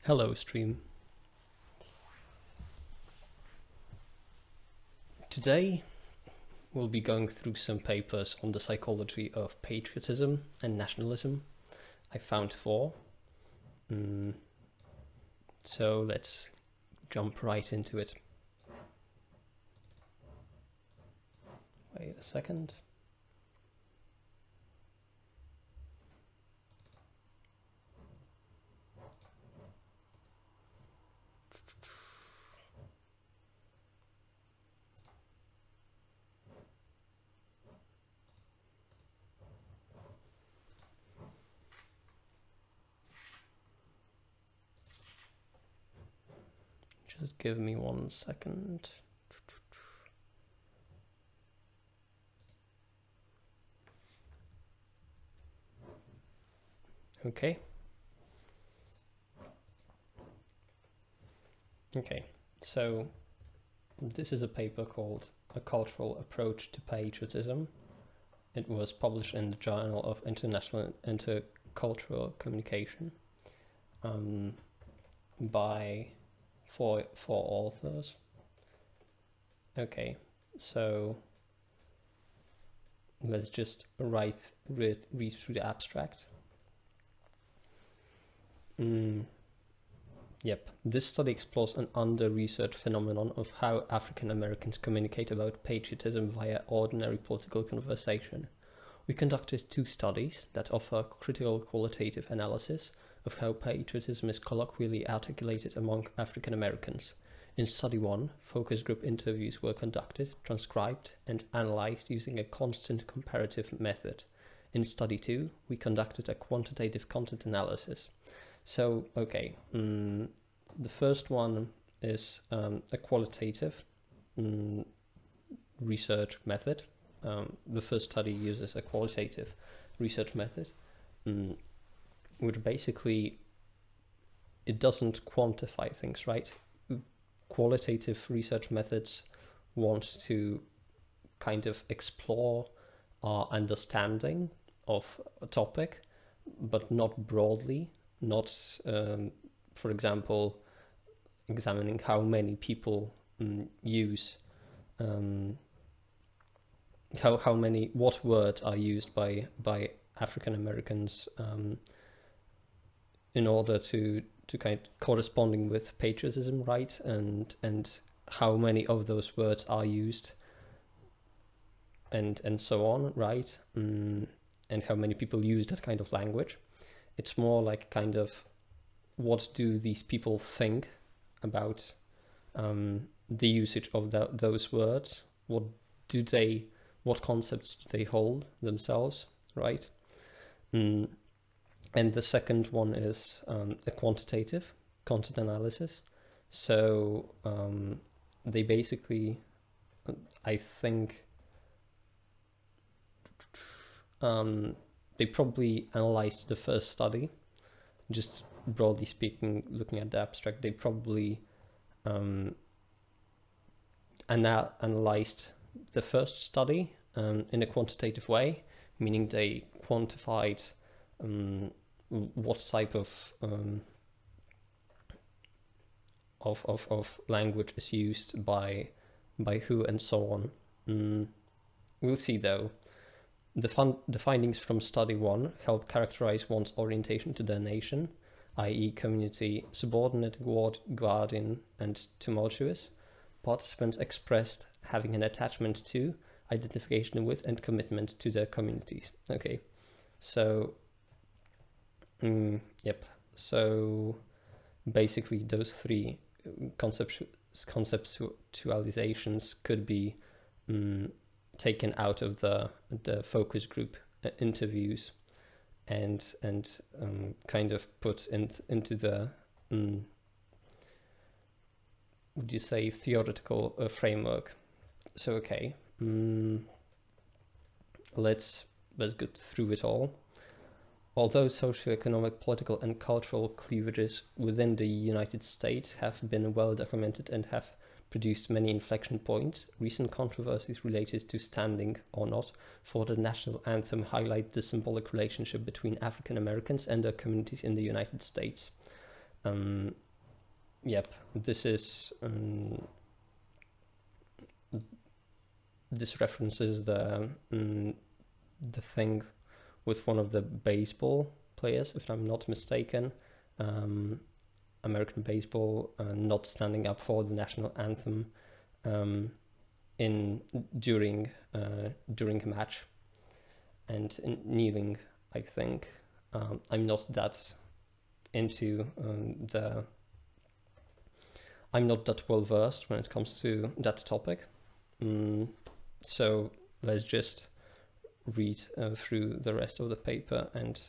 Hello, stream. Today we'll be going through some papers on the psychology of patriotism and nationalism. I found 4. So let's jump right into it. Wait a second. Just give me 1 second. Okay. So this is a paper called A Cultural Approach to Patriotism. It was published in the Journal of International Intercultural Communication by 4 authors. Okay, so let's just read through the abstract. This study explores an under-researched phenomenon of how African Americans communicate about patriotism via ordinary political conversation. We conducted 2 studies that offer critical qualitative analysis of how patriotism is colloquially articulated among African Americans. In Study 1, focus group interviews were conducted, transcribed, and analyzed using a constant comparative method. In Study 2, we conducted a quantitative content analysis. So, okay, the first one is a qualitative research method. The first study uses a qualitative research method, which basically, it doesn't quantify things, right? Qualitative research methods want to kind of explore our understanding of a topic, but not broadly. Not, for example, examining how many people use, what words are used by African Americans in order to kind of corresponding with patriotism, right? And how many of those words are used, and so on, right? And how many people use that kind of language. It's more like kind of, what do these people think about the usage of those words? What concepts do they hold themselves, right? And the second one is a quantitative content analysis. So they basically, I think, they probably analyzed the first study. Just broadly speaking, looking at the abstract, they probably analyzed the first study in a quantitative way, meaning they quantified what type of language is used by who and so on. We'll see though. The findings from Study 1 help characterize one's orientation to their nation, i.e. community, subordinate, guardian, and tumultuous. Participants expressed having an attachment to, identification with, and commitment to their communities. Okay, so, so basically those 3 conceptualizations could be taken out of the focus group interviews and kind of put into the would you say theoretical framework. So okay, let's go through it all. Although socioeconomic, political, and cultural cleavages within the United States have been well documented and have produced many inflection points, recent controversies related to standing or not for the national anthem highlight the symbolic relationship between African Americans and their communities in the United States. Yep, this is this references the thing with one of the baseball players, if I'm not mistaken, American baseball, not standing up for the national anthem during a match, and kneeling. I think I'm not that into I'm not that well versed when it comes to that topic. So let's just read through the rest of the paper and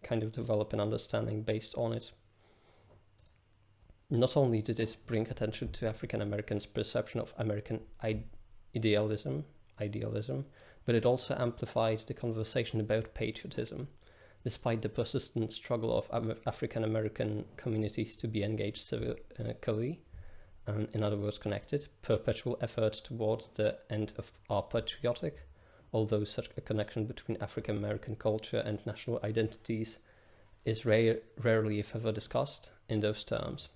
kind of develop an understanding based on it. Not only did it bring attention to African Americans' perception of American idealism, but it also amplified the conversation about patriotism. Despite the persistent struggle of African American communities to be engaged civically, in other words connected, perpetual efforts towards the end are patriotic, although such a connection between African American culture and national identities is rarely if ever discussed in those terms.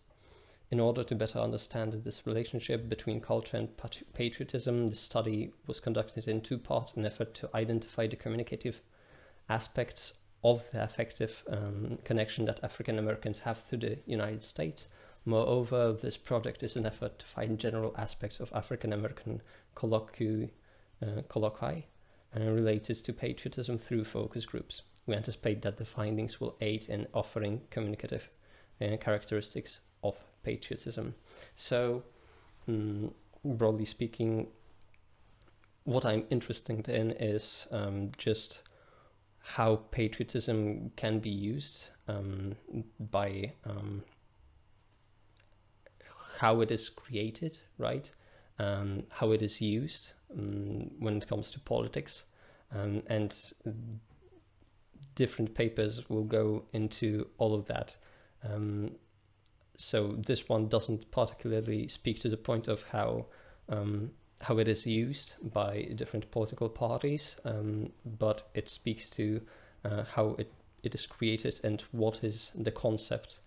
In order to better understand this relationship between culture and patriotism, the study was conducted in two parts in an effort to identify the communicative aspects of the affective connection that African Americans have to the United States. Moreover, this project is an effort to find general aspects of African American colloquy related to patriotism through focus groups. We anticipate that the findings will aid in offering communicative characteristics of patriotism. So, broadly speaking, what I'm interested in is just how patriotism can be used by how it is created, right? How it is used when it comes to politics, and different papers will go into all of that. So this one doesn't particularly speak to the point of how it is used by different political parties, but it speaks to how it is created and what is the concept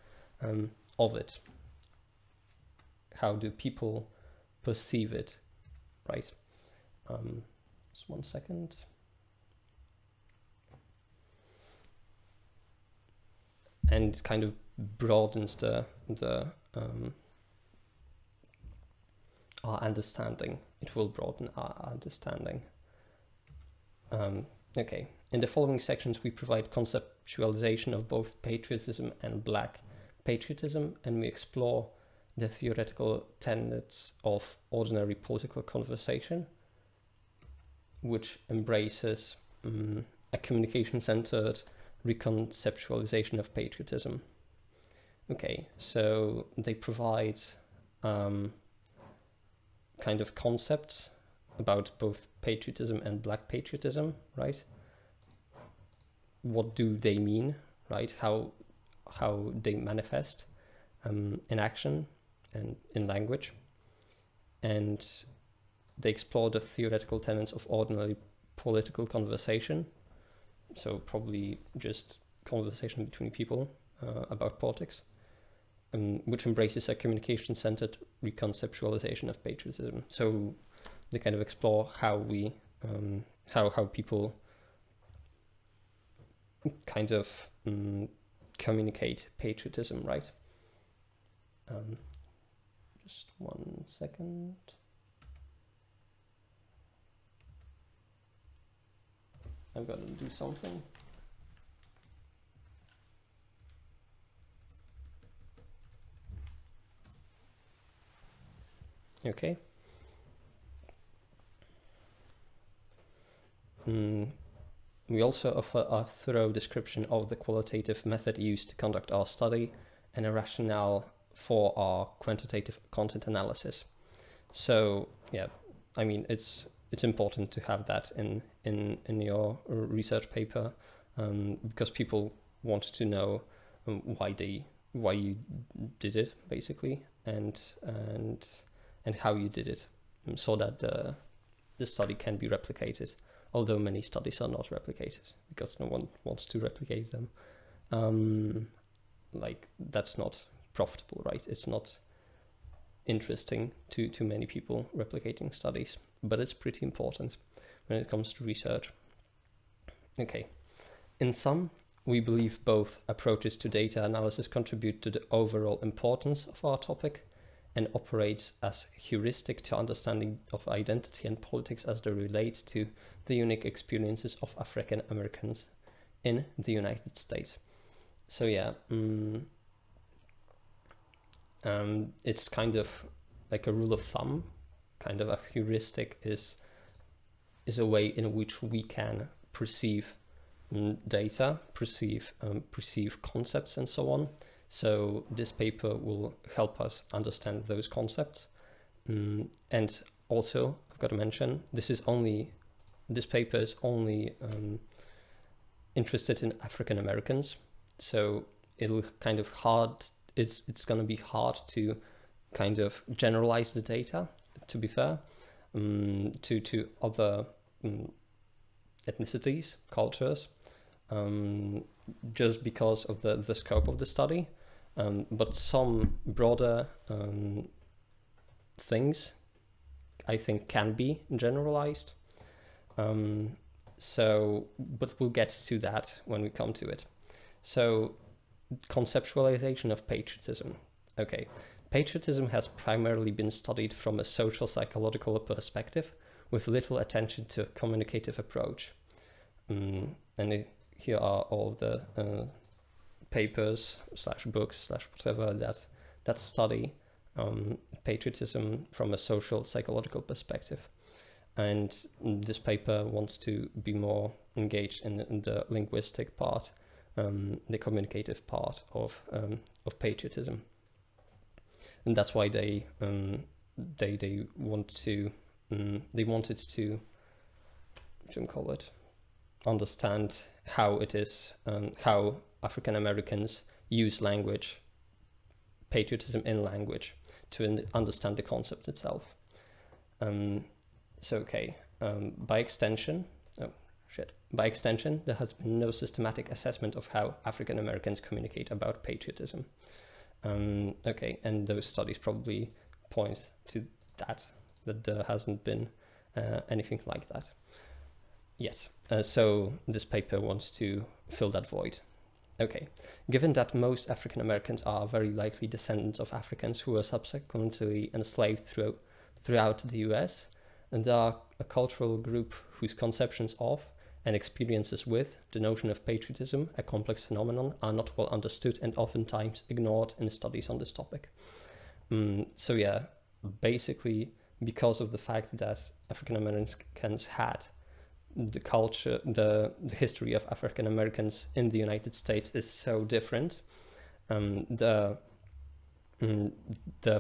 of it. How do people perceive it, right? Just 1 second. And kind of broadens our understanding. It will broaden our understanding. Okay, in the following sections we provide conceptualization of both patriotism and Black patriotism, and we explore the theoretical tenets of ordinary political conversation, which embraces a communication-centered reconceptualization of patriotism. Okay, so they provide kind of concepts about both patriotism and Black patriotism, right? What do they mean, right? How they manifest in action and in language. And they explore the theoretical tenets of ordinary political conversation, so probably just conversation between people about politics, which embraces a communication-centered reconceptualization of patriotism. So they kind of explore how we, how people kind of communicate patriotism, right? Just 1 second. I've got to do something. Okay. We also offer a thorough description of the qualitative method used to conduct our study and a rationale for our quantitative content analysis. So yeah, I mean, it's important to have that in your research paper, because people want to know why you did it, basically, and how you did it, so that the study can be replicated. Although many studies are not replicated because no one wants to replicate them. like that's not profitable, right? It's not interesting to many people replicating studies, but it's pretty important when it comes to research. Okay, in sum, we believe both approaches to data analysis contribute to the overall importance of our topic and operates as heuristic to understanding of identity and politics as they relate to the unique experiences of African Americans in the United States. So yeah, it's kind of like a rule of thumb, kind of a heuristic is a way in which we can perceive data, perceive concepts and so on. So this paper will help us understand those concepts. And also, I've got to mention, this paper is only interested in African Americans. So it'll kind of it's going to be hard to kind of generalize the data, to be fair, to other ethnicities, cultures, just because of the scope of the study. But some broader things I think can be generalized. But we'll get to that when we come to it. So, conceptualization of patriotism. Okay, patriotism has primarily been studied from a social psychological perspective with little attention to a communicative approach. And here are all the papers / books / whatever that study patriotism from a social psychological perspective. And this paper wants to be more engaged in the linguistic part, the communicative part of patriotism, and that's why they wanted to understand how it is, how African Americans use language, patriotism in language, to understand the concept itself. By extension, there has been no systematic assessment of how African Americans communicate about patriotism. And those studies probably point to that there hasn't been anything like that yet. So this paper wants to fill that void. Okay, given that most African Americans are very likely descendants of Africans who were subsequently enslaved throughout the US, and they are a cultural group whose conceptions of and experiences with the notion of patriotism, a complex phenomenon, are not well understood and oftentimes ignored in studies on this topic. So yeah, basically because of the fact that African Americans had the culture, the history of African Americans in the United States is so different, the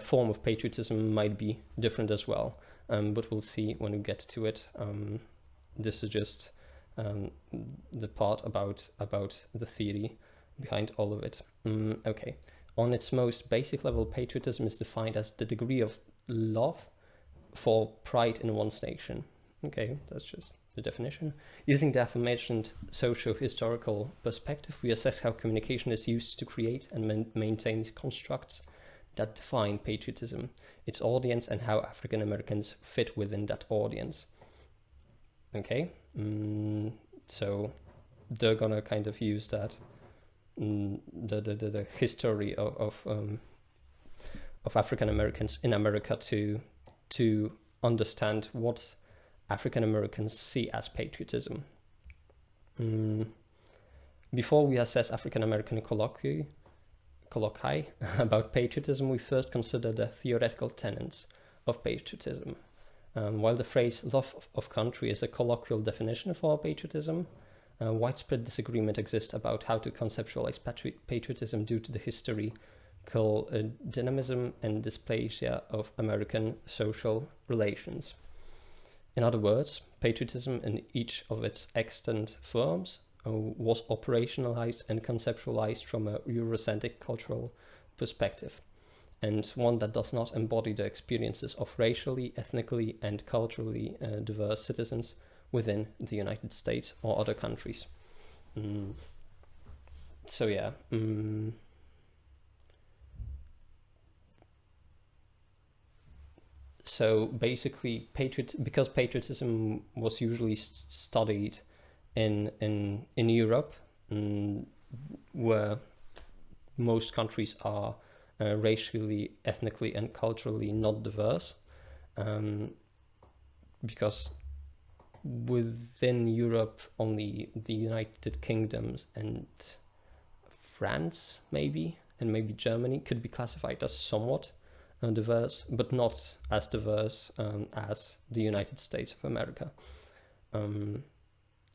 form of patriotism might be different as well. But we'll see when we get to it. This is just the part about the theory behind all of it. Okay, on its most basic level, patriotism is defined as the degree of love for pride in one's nation. Okay, that's just the definition. Using the aforementioned socio-historical perspective, we assess how communication is used to create and maintain constructs that define patriotism, its audience, and how African Americans fit within that audience. Okay, so they're gonna kind of use that the history of African Americans in America to understand what African Americans see as patriotism. Before we assess African American colloquy about patriotism, we first consider the theoretical tenets of patriotism. While the phrase love of country is a colloquial definition for patriotism, widespread disagreement exists about how to conceptualize patriotism due to the historical dynamism and dysplasia of American social relations. In other words, patriotism in each of its extant forms was operationalized and conceptualized from a Eurocentric cultural perspective, and one that does not embody the experiences of racially, ethnically, and culturally diverse citizens within the United States or other countries. So yeah, So basically, because patriotism was usually studied in Europe, where most countries are racially, ethnically, and culturally not diverse, because within Europe, only the United Kingdoms and France, maybe, and maybe Germany could be classified as somewhat diverse, but not as diverse as the United States of America.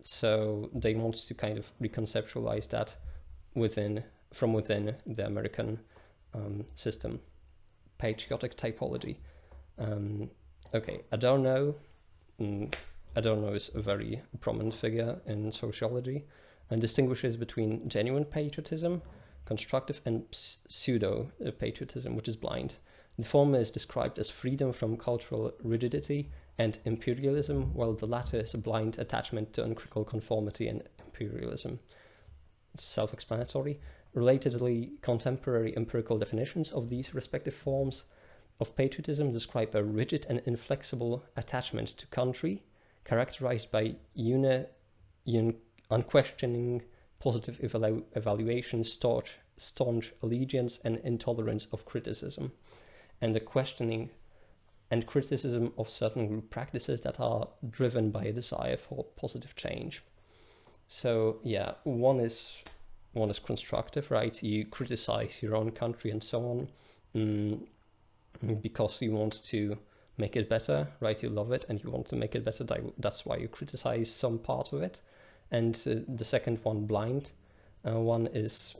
So they want to kind of reconceptualize that from within the American system. Patriotic typology. Okay, Adorno is a very prominent figure in sociology and distinguishes between genuine patriotism, constructive, and pseudo-patriotism, which is blind. The former is described as freedom from cultural rigidity and imperialism, while the latter is a blind attachment to uncritical conformity and imperialism. It's self-explanatory. Relatedly, contemporary empirical definitions of these respective forms of patriotism describe a rigid and inflexible attachment to country, characterized by unquestioning positive evaluation, staunch allegiance, and intolerance of criticism, and the questioning and criticism of certain group practices that are driven by a desire for positive change. So yeah, one is constructive, right? You criticize your own country and so on, because you want to make it better, right? You love it and you want to make it better. That's why you criticize some part of it. And the second one, blind, one is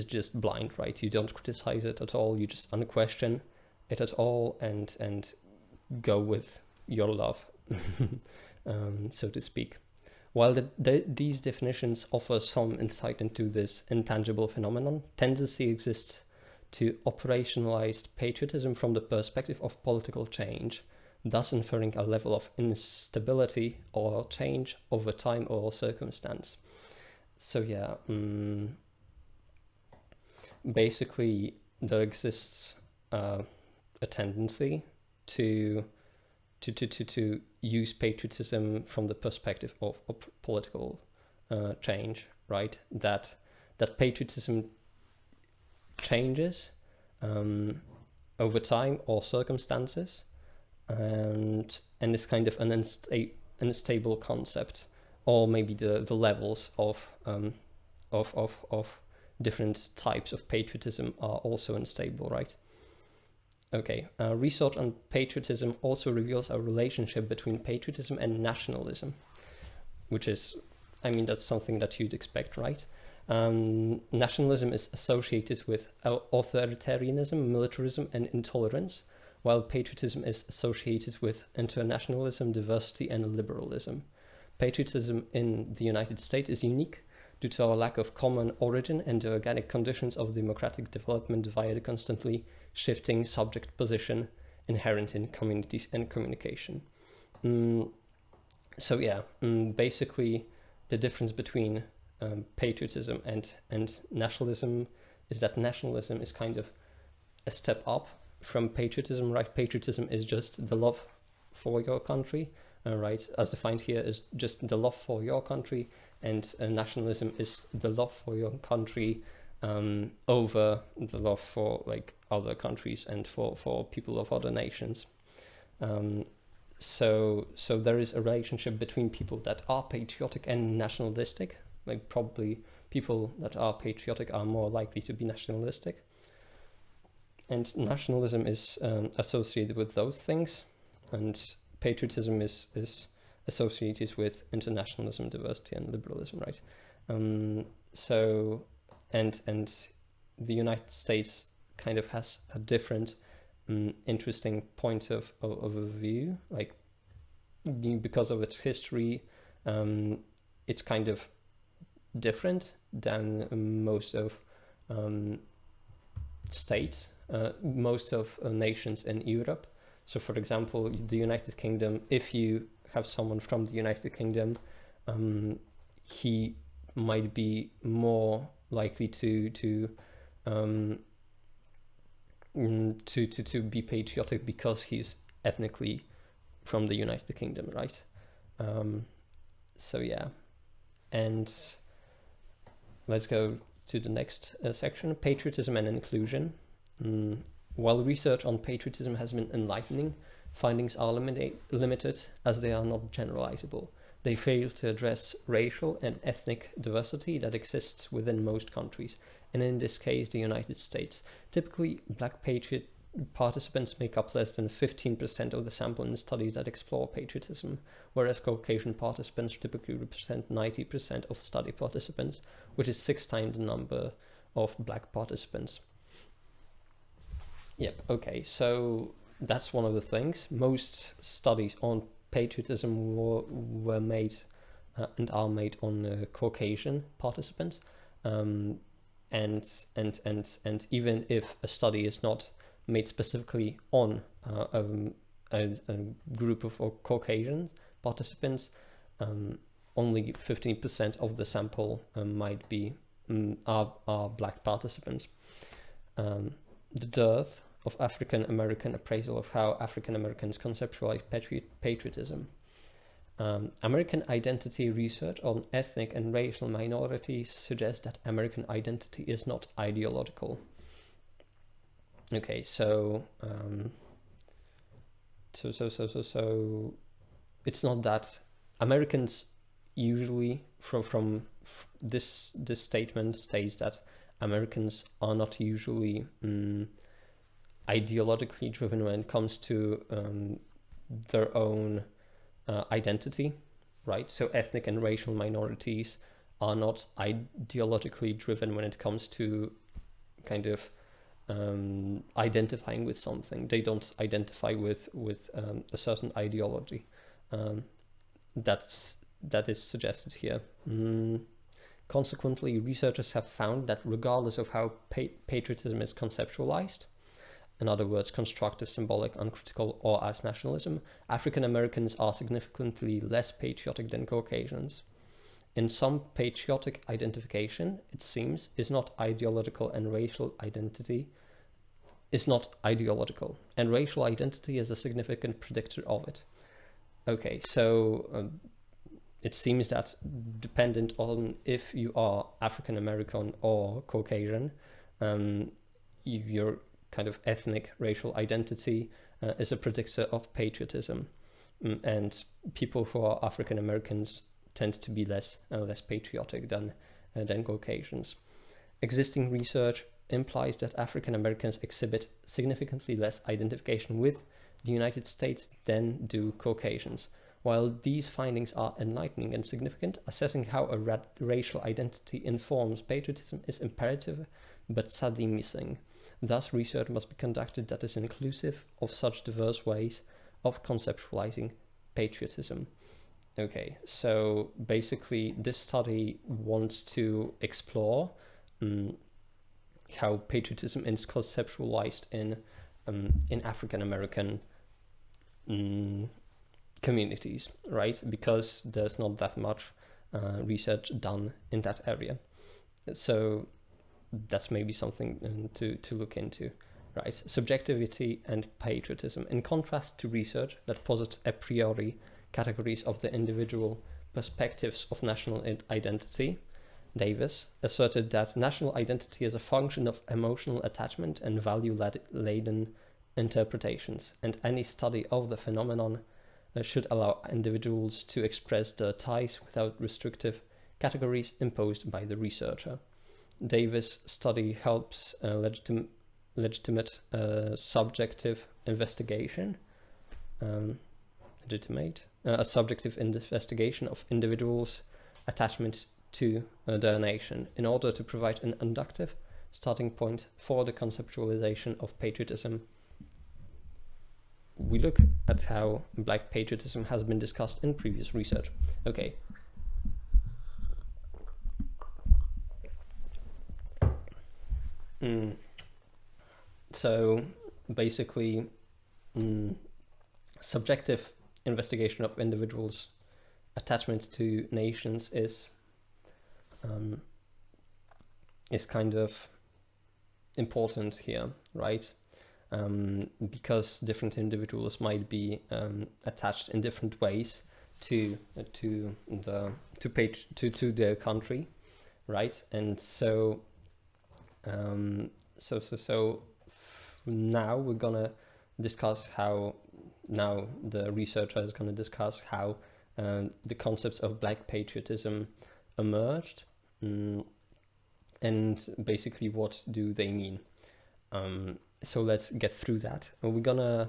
just blind, right? You don't criticize it at all. You just unquestion it at all and go with your love, so to speak. While these definitions offer some insight into this intangible phenomenon, tendency exists to operationalize patriotism from the perspective of political change, thus inferring a level of instability or change over time or circumstance. So yeah, basically there exists a tendency to use patriotism from the perspective of political change, right? That patriotism changes over time or circumstances, and it's kind of an unstable concept, or maybe the levels of different types of patriotism are also unstable, right? Okay, research on patriotism also reveals a relationship between patriotism and nationalism, which is, I mean, that's something that you'd expect, right? Nationalism is associated with authoritarianism, militarism, and intolerance, while patriotism is associated with internationalism, diversity, and liberalism. Patriotism in the United States is unique due to our lack of common origin and the organic conditions of democratic development via the constantly shifting subject position inherent in communities and communication. So yeah, basically the difference between patriotism and nationalism is that nationalism is kind of a step up from patriotism, right? Patriotism is just the love for your country, right? As defined here is just the love for your country, and nationalism is the love for your country over the love for like other countries and for people of other nations. So there is a relationship between people that are patriotic and nationalistic. Like probably people that are patriotic are more likely to be nationalistic. And nationalism is associated with those things, and patriotism is associated with internationalism, diversity, and liberalism, right? So and the United States kind of has a different interesting point of view, like because of its history. It's kind of different than most of states, most of nations in Europe. So for example, the United Kingdom, if you have someone from the United Kingdom, he might be more likely to be patriotic because he's ethnically from the United Kingdom, right? So yeah, and let's go to the next section, patriotism and inclusion. While research on patriotism has been enlightening, findings are limited as they are not generalizable. They fail to address racial and ethnic diversity that exists within most countries, and in this case, the United States. Typically, Black patriot participants make up less than 15% of the sample in studies that explore patriotism, whereas Caucasian participants typically represent 90% of study participants, which is 6 times the number of Black participants. Yep, okay, so that's one of the things. Most studies on patriotism were made and are made on Caucasian participants, and even if a study is not made specifically on a group of Caucasian participants, only 15% of the sample might be are Black participants. The dearth of African American appraisal of how African Americans conceptualize patriotism. American identity research on ethnic and racial minorities suggests that American identity is not ideological. Okay, so it's not that Americans usually from this statement states that Americans are not usually ideologically driven when it comes to their own identity, right? So ethnic and racial minorities are not ideologically driven when it comes to kind of identifying with something. They don't identify with a certain ideology. That is suggested here. Consequently, researchers have found that regardless of how patriotism is conceptualized, in other words, constructive, symbolic, uncritical, or as nationalism, African Americans are significantly less patriotic than Caucasians. In some, patriotic identification, it seems, is not ideological, and racial identity is not ideological, and racial identity is a significant predictor of it. Okay, so it seems that dependent on if you are African American or Caucasian, your kind of ethnic racial identity is a predictor of patriotism, and people who are African Americans tend to be less patriotic than Caucasians. Existing research implies that African Americans exhibit significantly less identification with the United States than do Caucasians. While these findings are enlightening and significant, assessing how a racial identity informs patriotism is imperative but sadly missing. Thus, research must be conducted that is inclusive of such diverse ways of conceptualizing patriotism. Okay, so basically this study wants to explore how patriotism is conceptualized in African American communities, right? Because there's not that much research done in that area. So that's maybe something to look into, right? Subjectivity and patriotism. In contrast to research that posits a priori categories of the individual perspectives of national identity, Davis asserted that national identity is a function of emotional attachment and value-laden interpretations, and any study of the phenomenon should allow individuals to express their ties without restrictive categories imposed by the researcher. Davis' study helps legitimate subjective investigation, a subjective investigation of individuals' attachment to their nation in order to provide an inductive starting point for the conceptualization of patriotism. We look at how Black patriotism has been discussed in previous research. Okay. So basically, subjective investigation of individuals' attachment to nations is kind of important here, right? because different individuals might be attached in different ways to their country, right? And so now we're gonna discuss how, now the researcher is gonna discuss how the concepts of Black patriotism emerged, and basically what do they mean. So let's get through that. We're gonna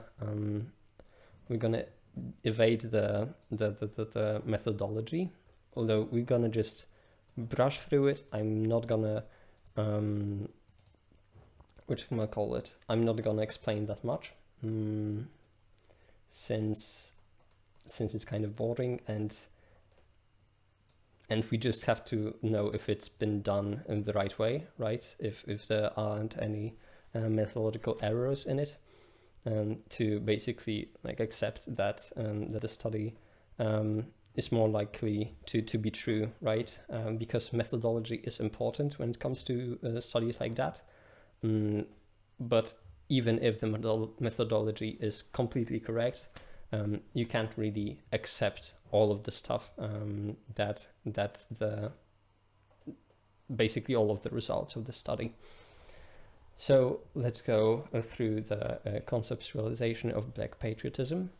evade the methodology, although we're gonna just brush through it. I'm not gonna I'm not gonna explain that much, since it's kind of boring, and we just have to know if it's been done in the right way, right? If there aren't any methodological errors in it, to basically like accept that that a study is more likely to be true, right? Because methodology is important when it comes to studies like that. But even if the methodology is completely correct, you can't really accept all of the stuff basically all of the results of the study. So let's go through the conceptualization of Black patriotism.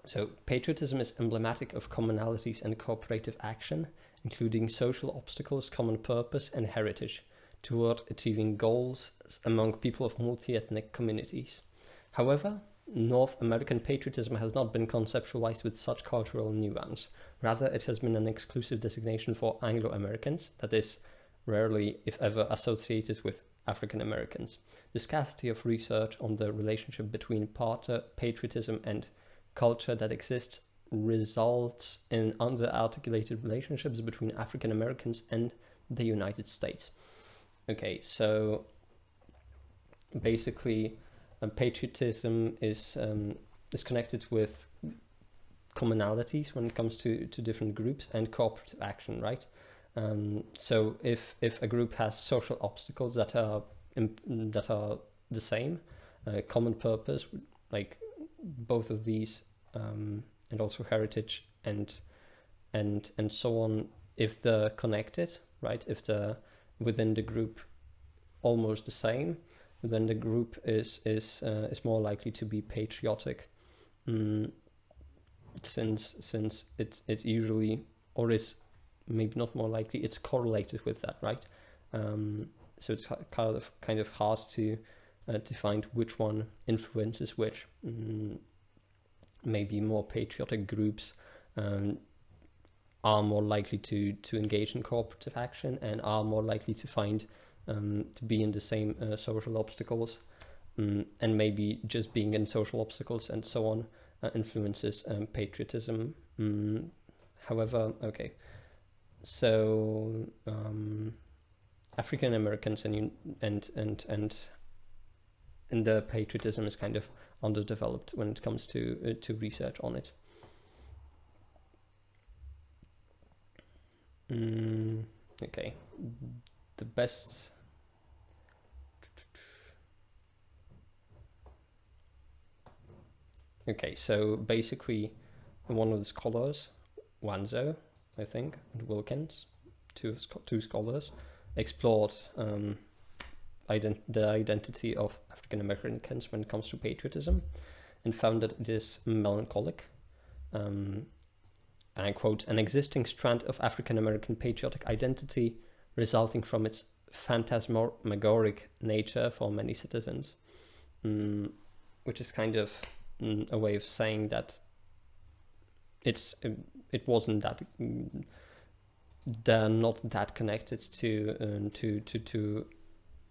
So patriotism is emblematic of commonalities and cooperative action, including social obstacles, common purpose, and heritage, toward achieving goals among people of multi-ethnic communities. However, North American patriotism has not been conceptualized with such cultural nuance. Rather, it has been an exclusive designation for Anglo-Americans, that is, rarely, if ever, associated with African Americans. The scarcity of research on the relationship between patriotism and culture that exists results in under-articulated relationships between African Americans and the United States. Okay, so basically, patriotism is connected with commonalities when it comes to different groups and cooperative action, right? So if a group has social obstacles that are the same, common purpose, like both of these, and also heritage and so on, if they're connected, right? If they're within the group almost the same, then the group is more likely to be patriotic, since it's usually, or is maybe not more likely, it's correlated with that, right? So it's kind of hard to find which one influences which. Maybe more patriotic groups are more likely to engage in cooperative action and are more likely to find to be in the same social obstacles, and maybe just being in social obstacles and so on influences patriotism. However, okay, so African Americans and the patriotism is kind of underdeveloped when it comes to research on it. Okay, the best. Okay, so basically, one of the scholars, Wanzo, I think, and Wilkins, two scholars, explored the identity of African Americans when it comes to patriotism, and found that it is melancholic. And I quote, "An existing strand of African American patriotic identity resulting from its phantasmagoric nature for many citizens," which is kind of a way of saying that it wasn't that they're not that connected to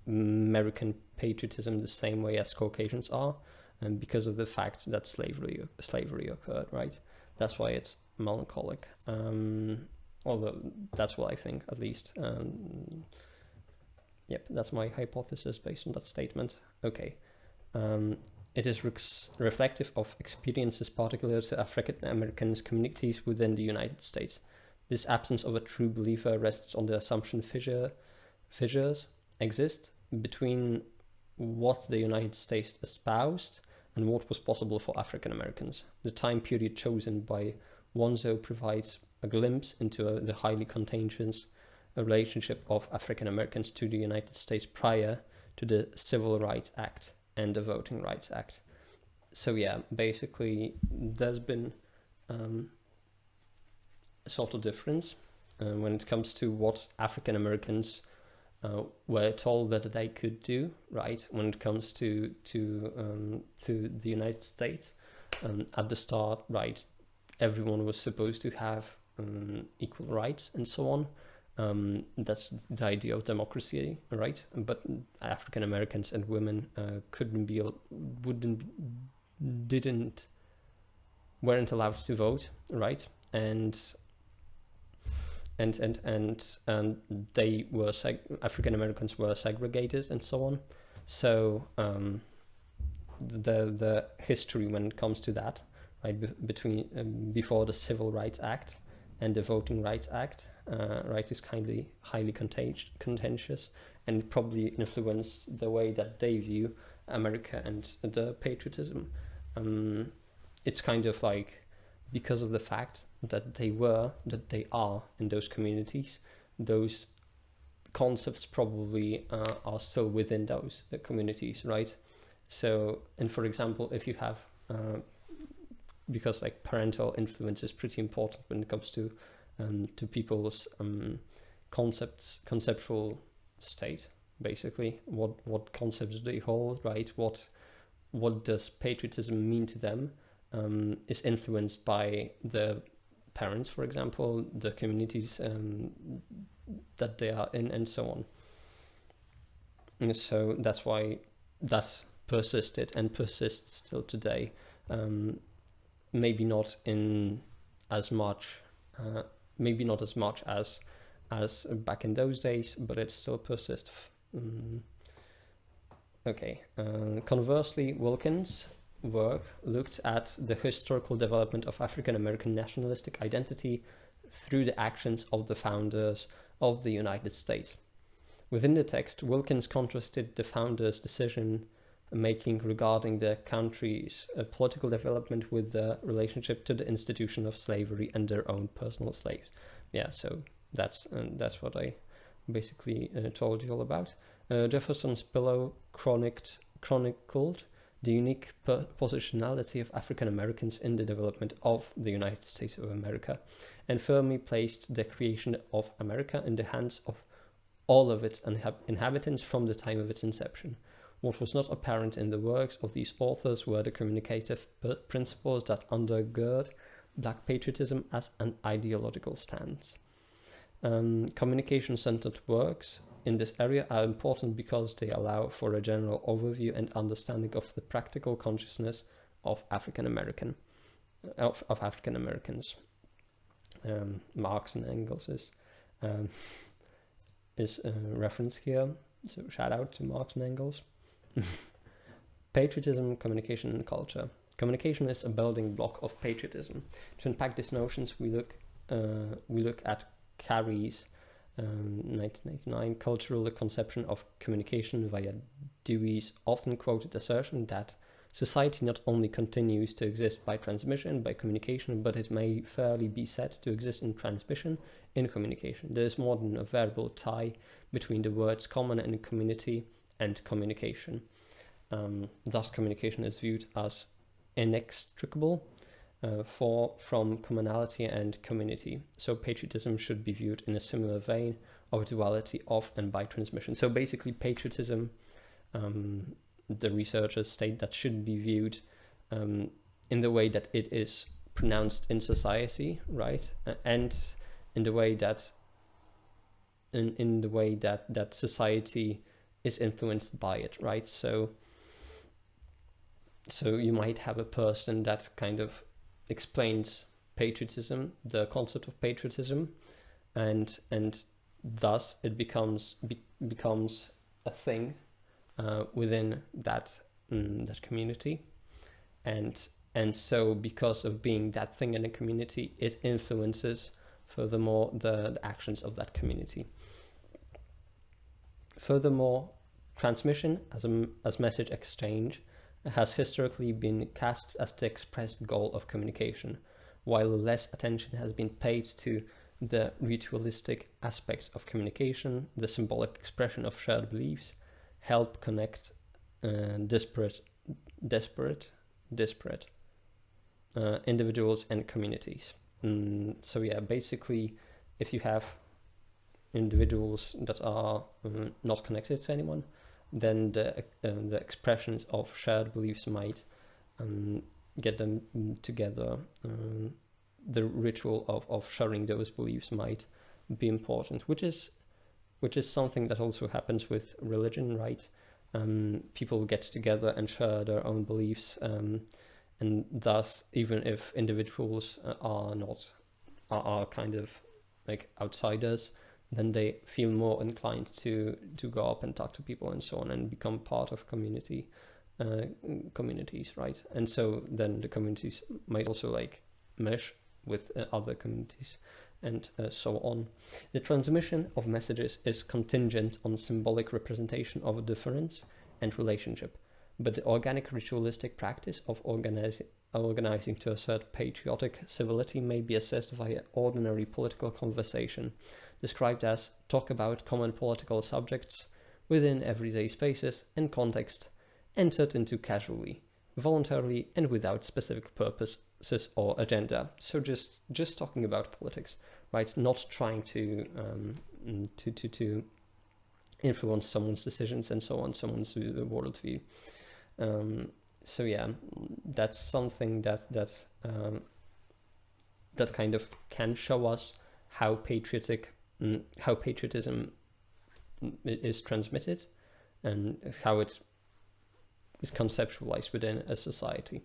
American patriotism the same way as Caucasians are, and because of the fact that slavery occurred, right? That's why it's melancholic. Although that's what I think, at least. Yep, that's my hypothesis based on that statement. Okay. It is reflective of experiences particular to African Americans communities within the United States. This absence of a true believer rests on the assumption fissures exist between what the United States espoused and what was possible for African Americans. The time period chosen by Wonzo provides a glimpse into the highly contentious relationship of African Americans to the United States prior to the Civil Rights Act and the Voting Rights Act. So yeah, basically there's been a sort of difference when it comes to what African Americans were told that they could do, right? When it comes to the United States, at the start, right, everyone was supposed to have equal rights and so on. That's the idea of democracy, right? But African Americans and women weren't allowed to vote, right? And they were African Americans were segregated and so on. So the history when it comes to that, right, between before the Civil Rights Act and the Voting Rights Act, right, is highly contentious, and it probably influenced the way that they view America and the patriotism. It's kind of like, because of the fact that they are in those communities, those concepts probably are still within those communities, right? So, and for example, if you have, because like parental influence is pretty important when it comes to people's conceptual state, basically, what concepts they hold, right? What does patriotism mean to them? Is influenced by the parents, for example, the communities that they are in, and so on. And so that's why that persisted and persists still today. Maybe not as much as back in those days, but it still persists. Okay. Conversely, Wilkins' work looked at the historical development of African American nationalistic identity through the actions of the founders of the United States. Within the text, Wilkins contrasted the founders' decision making regarding the country's political development with the relationship to the institution of slavery and their own personal slaves. Yeah, so that's what I basically told you all about. Jefferson's pillow chronicled the unique positionality of African Americans in the development of the United States of America, and firmly placed the creation of America in the hands of all of its inhabitants from the time of its inception. What was not apparent in the works of these authors were the communicative principles that undergird Black patriotism as an ideological stance. Communication-centered works in this area are important because they allow for a general overview and understanding of the practical consciousness of African Americans. Marx and Engels is referenced here, so shout out to Marx and Engels. Patriotism, communication, and culture. Communication is a building block of patriotism. To unpack these notions, we look at Carey's 1999 cultural conception of communication via Dewey's often quoted assertion that society not only continues to exist by transmission, by communication, but it may fairly be said to exist in transmission, in communication. There is more than a verbal tie between the words common and community and communication. Thus, communication is viewed as inextricable from commonality and community. So patriotism should be viewed in a similar vein of duality of and by transmission. So basically patriotism, the researchers state that should be viewed in the way that it is pronounced in society, right? And in the way that that society is influenced by it, right? So you might have a person that kind of explains patriotism, the concept of patriotism, and thus it becomes a thing within that community, and so because of being that thing in a community, it influences furthermore the actions of that community. Furthermore, Transmission as message exchange has historically been cast as the expressed goal of communication, while less attention has been paid to the ritualistic aspects of communication. The symbolic expression of shared beliefs help connect disparate individuals and communities. So yeah, basically, if you have individuals that are not connected to anyone, then the expressions of shared beliefs might get them together. The ritual of sharing those beliefs might be important, which is something that also happens with religion, right? People get together and share their own beliefs, and thus, even if individuals are kind of like outsiders, then they feel more inclined to go up and talk to people and so on, and become part of communities, right? And so then the communities might also like mesh with other communities and so on. The transmission of messages is contingent on symbolic representation of a difference and relationship, but the organic ritualistic practice of organizing to assert patriotic civility may be assessed via ordinary political conversation, described as talk about common political subjects within everyday spaces and context, entered into casually, voluntarily, and without specific purposes or agenda. So just talking about politics, right? Not trying to influence someone's decisions and so on, someone's worldview. So yeah, that's something that kind of can show us how patriotism is transmitted and how it is conceptualized within a society.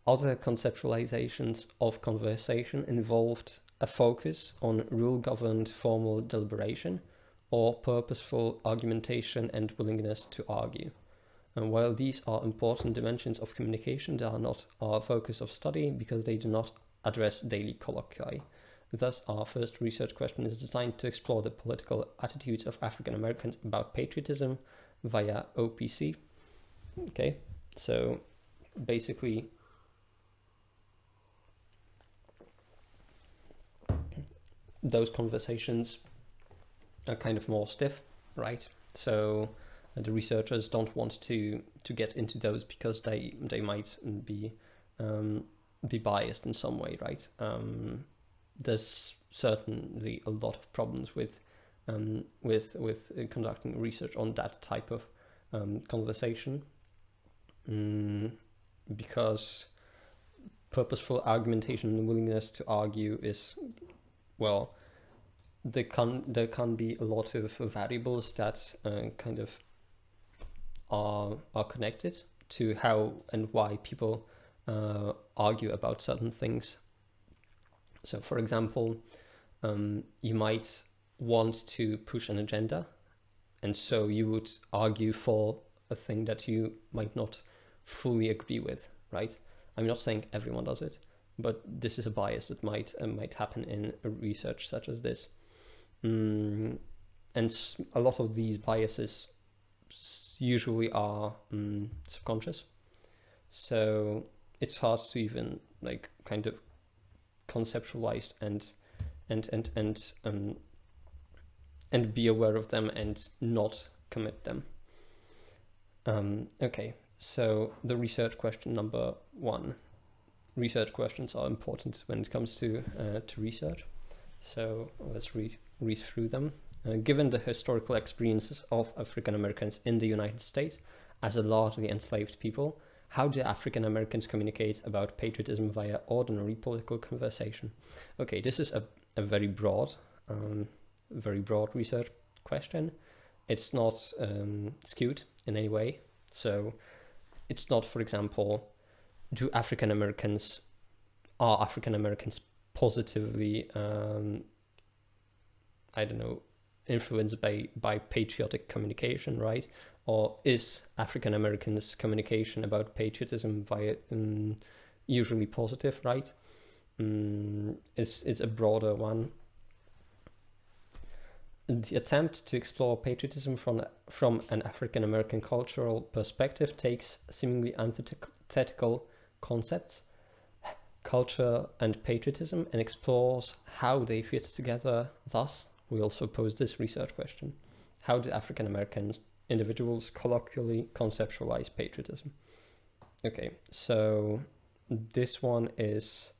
Other conceptualizations of conversation involved a focus on rule-governed formal deliberation or purposeful argumentation and willingness to argue. And while these are important dimensions of communication, they are not our focus of study because they do not address daily colloquy. Thus, our first research question is designed to explore the political attitudes of African Americans about patriotism via OPC. Okay, so basically, those conversations are kind of more stiff, right? So the researchers don't want to get into those because they might be biased in some way, right? There's certainly a lot of problems with conducting research on that type of conversation, because purposeful argumentation and willingness to argue is, well, there can be a lot of variables that kind of are connected to how and why people argue about certain things. So, for example, you might want to push an agenda, and so you would argue for a thing that you might not fully agree with, right? I'm not saying everyone does it, but this is a bias that might happen in a research such as this. And a lot of these biases usually are subconscious, so it's hard to even like kind of conceptualize and be aware of them and not commit them. Okay, so the research question number 1. Research questions are important when it comes to research. So let's read through them. Given the historical experiences of African Americans in the United States as a largely enslaved people, how do African Americans communicate about patriotism via ordinary political conversation? Okay, this is a very broad research question. It's not skewed in any way. So it's not, for example, are African Americans positively, influenced by patriotic communication, right? Or is African Americans' communication about patriotism via usually positive, right? It's a broader one. The attempt to explore patriotism from an African American cultural perspective takes seemingly antithetical concepts, culture and patriotism, and explores how they fit together. Thus, we also pose this research question: how do African American individuals colloquially conceptualize patriotism? Okay, so this one is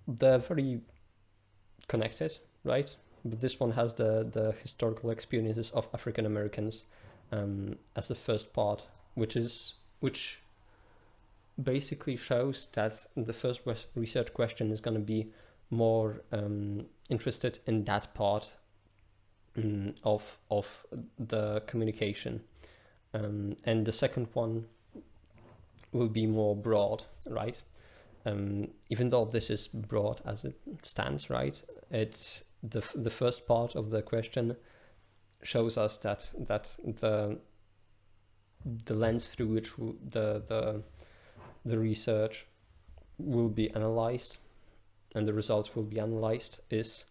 they're very connected, right? But this one has the historical experiences of African Americans as the first part, which basically shows that the first research question is going to be more interested in that part of the communication, and the second one will be more broad, right? Even though this is broad as it stands, right? It's the first part of the question shows us that the lens through which the research will be analyzed and the results will be analyzed is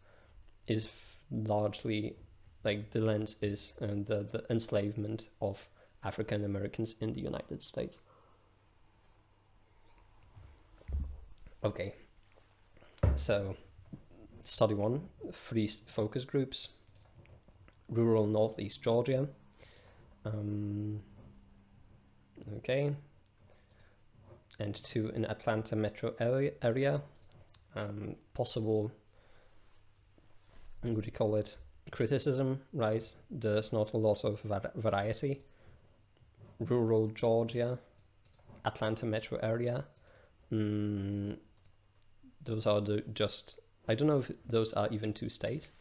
largely like the lens is the enslavement of African Americans in the United States. Okay, so study 1, 3 focus groups: rural Northeast Georgia. Okay, and 2 in Atlanta metro area. Possible, what do you call it, criticism, right? There's not a lot of variety. Rural Georgia, Atlanta metro area. Those are just, I don't know if those are even 2 states.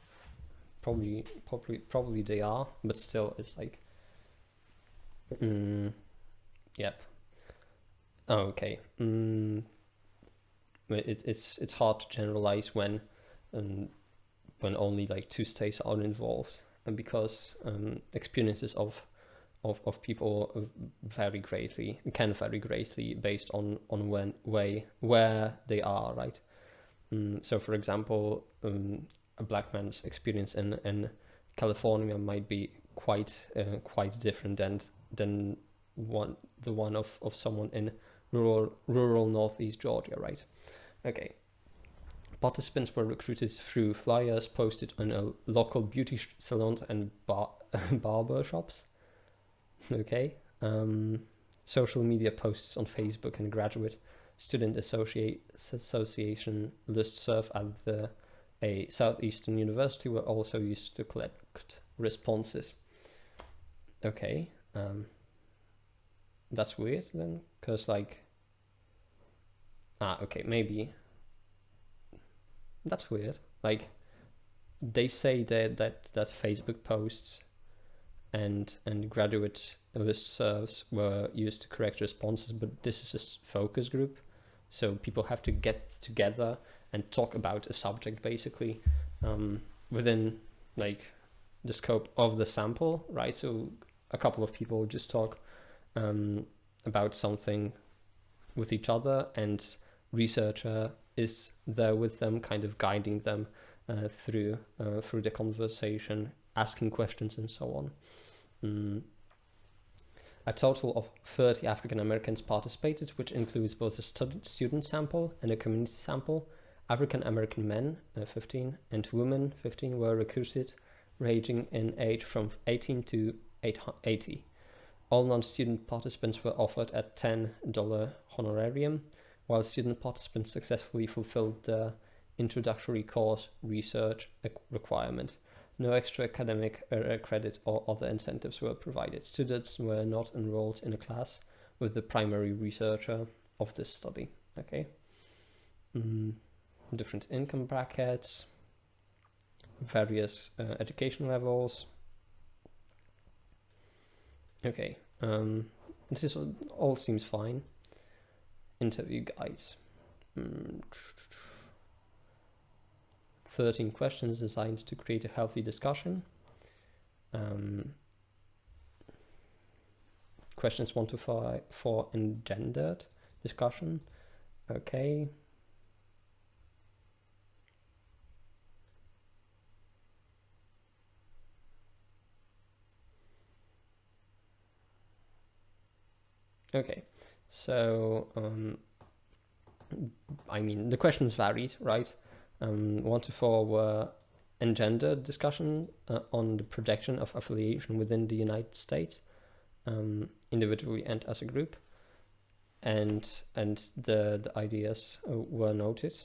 Probably they are, but still it's like, yep. Oh, okay. It's hard to generalize when only like 2 states are involved, and because experiences of people can vary greatly based on where they are, right? So for example, a black man's experience in California might be quite different than the one of someone in rural Northeast Georgia, right? Okay. Participants were recruited through flyers posted on a local beauty salons and barber shops. Okay. Social media posts on Facebook and graduate student association listserv at a southeastern university were also used to collect responses. Okay. That's weird then, because like, okay, maybe that's weird. Like, they say that Facebook posts and graduate listservs were used to correct responses, but this is a focus group, so people have to get together and talk about a subject basically within like the scope of the sample, right? So a couple of people just talk about something with each other, and researcher is there with them, kind of guiding them through the conversation, asking questions and so on. A total of 30 African Americans participated, which includes both a student sample and a community sample. African American men, 15, and women, 15, were recruited, ranging in age from 18 to 80. All non-student participants were offered a $10 honorarium, while student participants successfully fulfilled the introductory course research requirement. No extra academic credit or other incentives were provided. Students were not enrolled in a class with the primary researcher of this study. Okay. Different income brackets, various education levels. Okay, this is all seems fine. Interview guides. 13 questions designed to create a healthy discussion. Questions 1 to 4 engendered discussion. Okay. Okay, so I mean, the questions varied, right? 1 to 4 were engendered discussion on the projection of affiliation within the United States, individually and as a group, and the ideas were noted,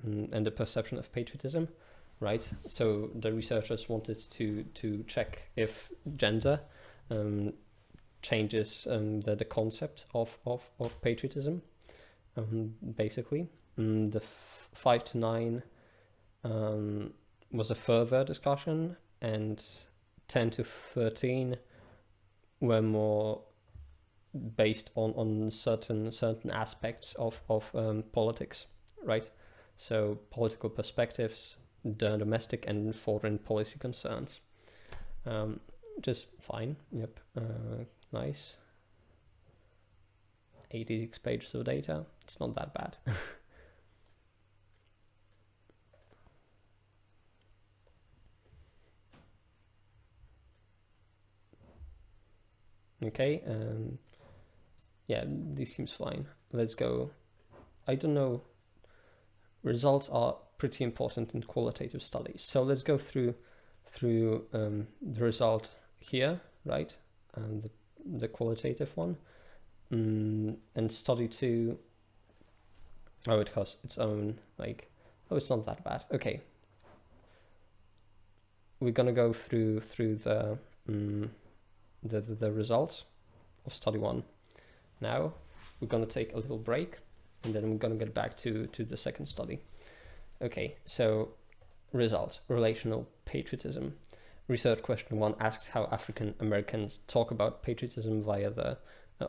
and the perception of patriotism, right? So the researchers wanted to check if gender changes the concept of patriotism, basically. The 5 to 9 was a further discussion, and 10 to 13 were more based on certain aspects of politics, right? So political perspectives, the domestic and foreign policy concerns. Just fine. Yep. Nice. 86 pages of data. It's not that bad. Okay. Yeah, this seems fine. Let's go. I don't know. Results are pretty important in qualitative studies. So let's go through the result here, right? And the qualitative one. And study 2. Oh, it has its own, like, oh, it's not that bad. Okay. We're gonna go through the results of study 1. Now we're gonna take a little break, and then we're gonna get back to the second study. Okay, so results: relational patriotism. Research question 1 asks how African Americans talk about patriotism via the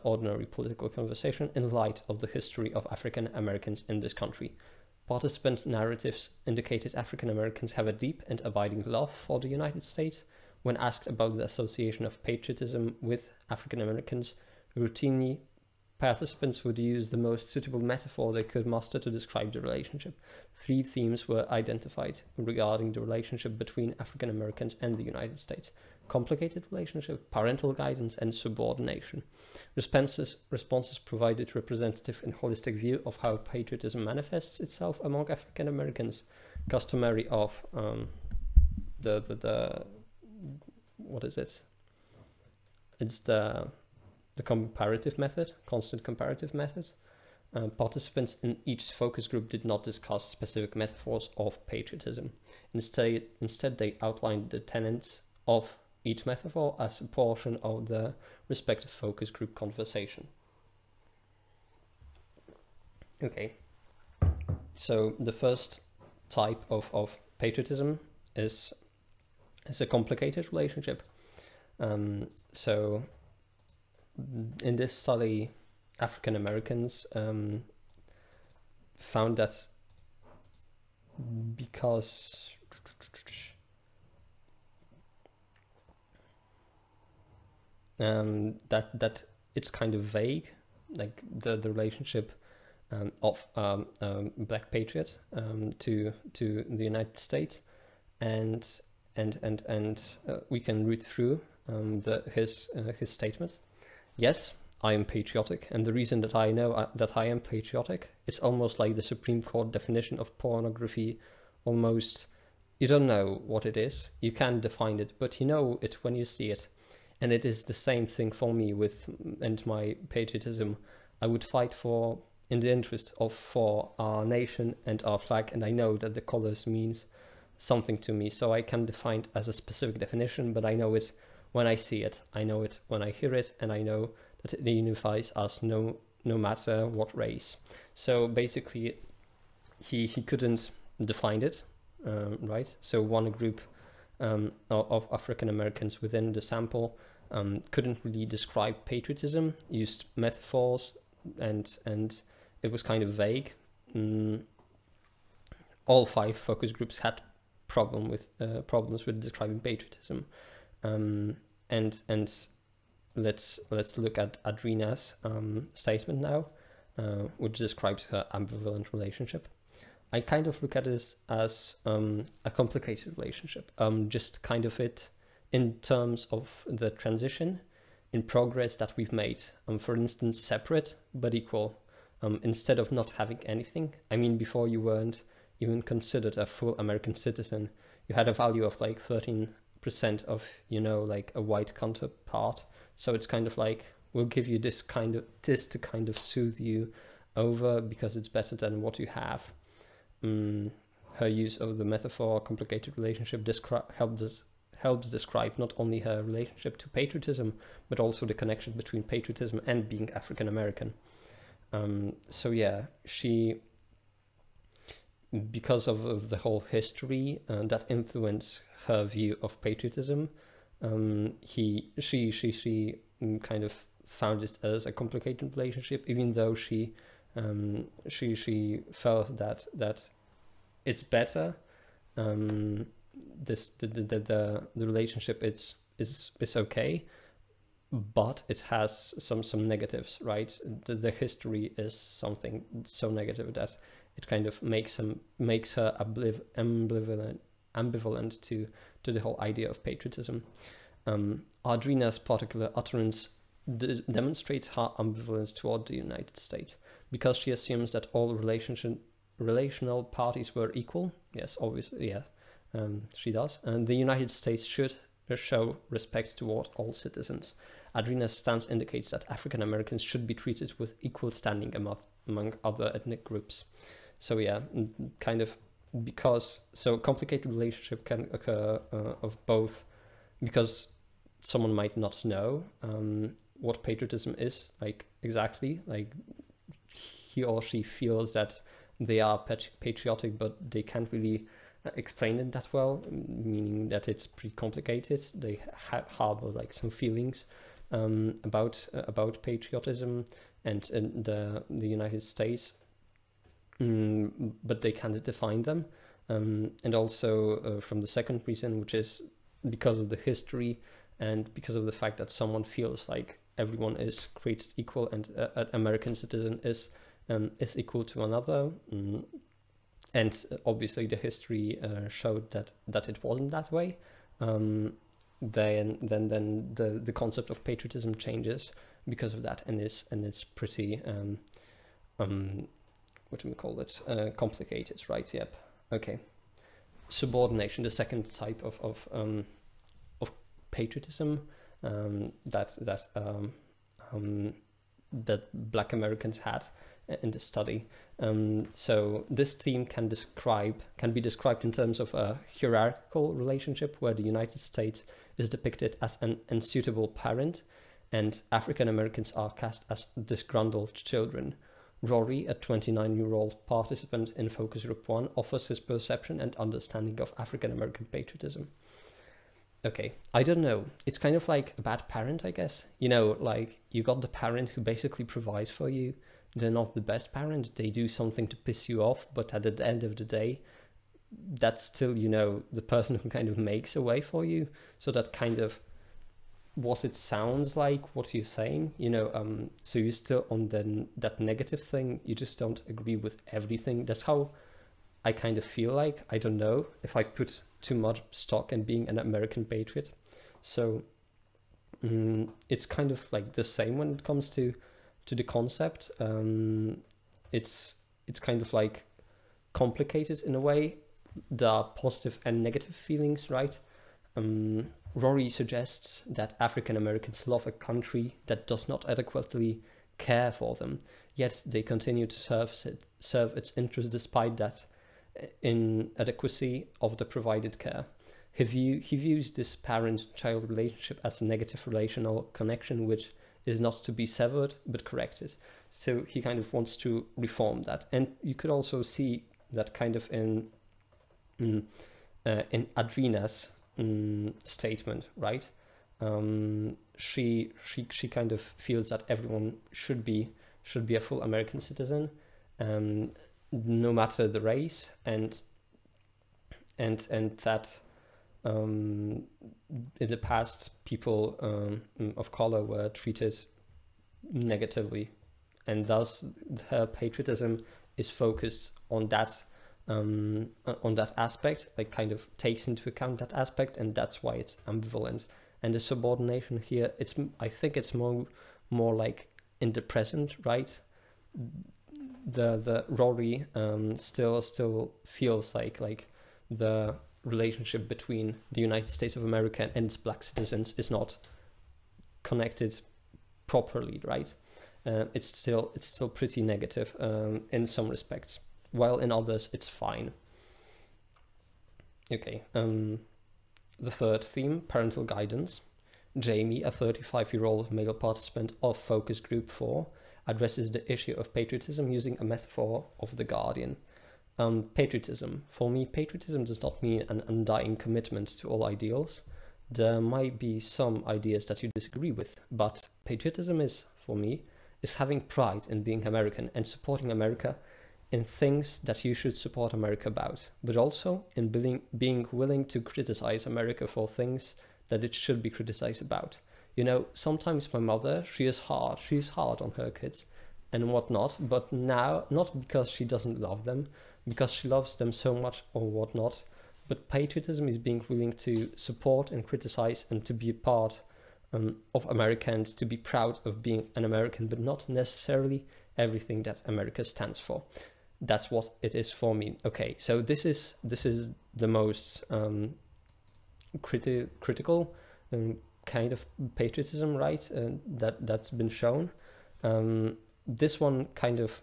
ordinary political conversation in light of the history of African Americans in this country. Participant narratives indicated African Americans have a deep and abiding love for the United States. When asked about the association of patriotism with African Americans, routinely participants would use the most suitable metaphor they could muster to describe the relationship. 3 themes were identified regarding the relationship between African Americans and the United States: complicated relationship, parental guidance, and subordination. Responses provided representative and holistic view of how patriotism manifests itself among African Americans, customary of the what is it? It's the comparative method, constant comparative method. Participants in each focus group did not discuss specific metaphors of patriotism. Instead, they outlined the tenets of each metaphor as a portion of the respective focus group conversation. Okay, so the first type of patriotism is a complicated relationship. So in this study, African Americans found that because that it's kind of vague, like the relationship of Black Patriot to the United States, and we can read through his statement. Yes, I am patriotic, and the reason that I know that I am patriotic, it's almost like the Supreme Court definition of pornography. Almost, you don't know what it is, you can't define it, but you know it when you see it. And it is the same thing for me and my patriotism. I would fight in the interest for our nation and our flag, and I know that the colors means something to me, so I can define it as a specific definition, but I know it when I see it, I know it when I hear it, and I know that it unifies us no matter what race. So basically, he couldn't define it, right? So one group of African Americans within the sample couldn't really describe patriotism, used metaphors, and it was kind of vague. All 5 focus groups had problems with describing patriotism, and let's look at Adrina's statement now. which describes her ambivalent relationship. I kind of look at this as a complicated relationship, just kind of it in terms of the transition in progress that we've made. For instance, separate but equal. Instead of not having anything, I mean, before you weren't even considered a full American citizen, you had a value of like 13% of, like a white counterpart. So it's kind of like, we'll give you this to kind of soothe you over because it's better than what you have. Her use of the metaphor complicated relationship helps describe not only her relationship to patriotism, but also the connection between patriotism and being African American. So yeah, she, because of the whole history that influenced her view of patriotism, she kind of found it as a complicated relationship, even though she felt that it's better. The relationship is okay, but it has some negatives, right? The history is something so negative that it kind of makes her ambivalent to the whole idea of patriotism. Audrina's particular utterance demonstrates her ambivalence toward the United States, because she assumes that all relational parties were equal. Yes, obviously, yeah, she does. And the United States should show respect toward all citizens. Audrina's stance indicates that African Americans should be treated with equal standing among other ethnic groups. So yeah, kind of complicated relationship can occur of both, because someone might not know what patriotism is, like exactly, like he or she feels that they are patriotic, but they can't really explain it that well, meaning that it's pretty complicated. They harbor like some feelings about patriotism and the United States, but they can't define them. And also from the second reason, which is because of the history and because of the fact that someone feels like everyone is created equal and an American citizen is equal to another. And obviously the history showed that it wasn't that way. Then the concept of patriotism changes because of that, and it's pretty what do we call it? Complicated, right? Yep. Okay. Subordination, the second type of patriotism that Black Americans had in the study. So this theme can be described in terms of a hierarchical relationship where the United States is depicted as an unsuitable parent and African Americans are cast as disgruntled children. Rory, a 29-year-old participant in Focus Group 1, offers his perception and understanding of African American patriotism. Okay, I don't know. It's kind of like a bad parent, I guess. Like you got the parent who basically provides for you. They're not the best parent. They do something to piss you off, but at the end of the day, that's still, the person who kind of makes a way for you. So that kind of what it sounds like, what you're saying, so you're still on that negative thing. You just don't agree with everything. That's how I kind of feel like. I don't know if I put too much stock in being an American patriot. So it's kind of like the same when it comes to the concept. It's kind of like complicated in a way. There are positive and negative feelings, right? Rory suggests that African Americans love a country that does not adequately care for them, yet they continue to serve its interests despite that inadequacy of the provided care. He views this parent-child relationship as a negative relational connection which is not to be severed but corrected. So he kind of wants to reform that, and you could also see that kind of in Audrina's statement, right? She kind of feels that everyone should be a full American citizen, no matter the race, and that in the past people of color were treated negatively and thus her patriotism is focused on that aspect, like kind of takes into account that aspect, and that's why it's ambivalent. And the subordination here, I think it's more like in the present, right? The Rory still feels like the relationship between the United States of America and its black citizens is not connected properly, right? It's still pretty negative in some respects, while in others it's fine. Okay, the third theme, parental guidance. Jamie, a 35-year-old male participant of Focus Group 4, addresses the issue of patriotism using a metaphor of The Guardian. Patriotism. For me, patriotism does not mean an undying commitment to all ideals. There might be some ideas that you disagree with, but patriotism is, for me, is having pride in being American and supporting America in things that you should support America about, but also in being willing to criticize America for things that it should be criticized about. You know, sometimes my mother, she's hard on her kids and whatnot, but now, not because she doesn't love them, because she loves them so much or whatnot, but patriotism is being willing to support and criticize and to be a part of America and to be proud of being an American, but not necessarily everything that America stands for. That's what it is for me. Okay, so this is the most critical kind of patriotism, right? That's been shown. This one kind of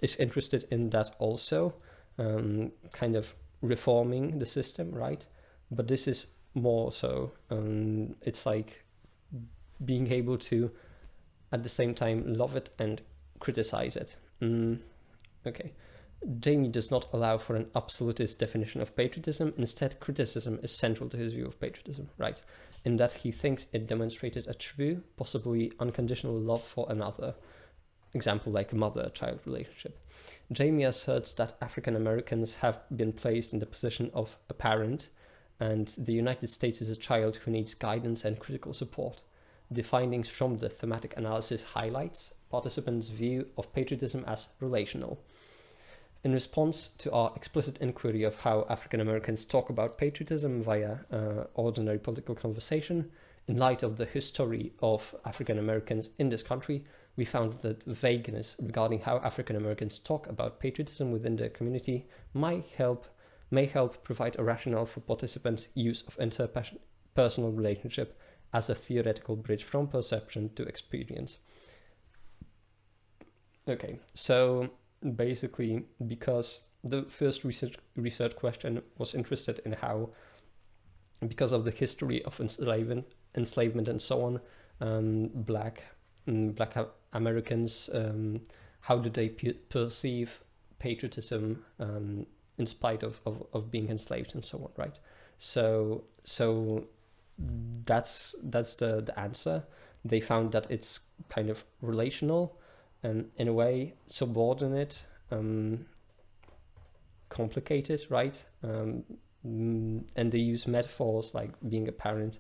is interested in that also, kind of reforming the system, right? But this is more so, it's like being able to at the same time love it and criticize it. Okay. Jamie does not allow for an absolutist definition of patriotism. Instead, criticism is central to his view of patriotism, right? In that he thinks it demonstrated a true, possibly unconditional love for another. Example like a mother-child relationship. Jamie asserts that African Americans have been placed in the position of a parent, and the United States is a child who needs guidance and critical support. The findings from the thematic analysis highlights participants' view of patriotism as relational. In response to our explicit inquiry of how African Americans talk about patriotism via ordinary political conversation, in light of the history of African Americans in this country, we found that vagueness regarding how African Americans talk about patriotism within the community may help provide a rationale for participants' use of interpersonal relationship as a theoretical bridge from perception to experience. Okay, so basically, because the first research question was interested in how, because of the history of enslavement and so on, black Americans, how do they perceive patriotism in spite of being enslaved and so on, right? So that's the answer. They found that it's kind of relational and in a way subordinate, complicated, right? And they use metaphors like being a parent,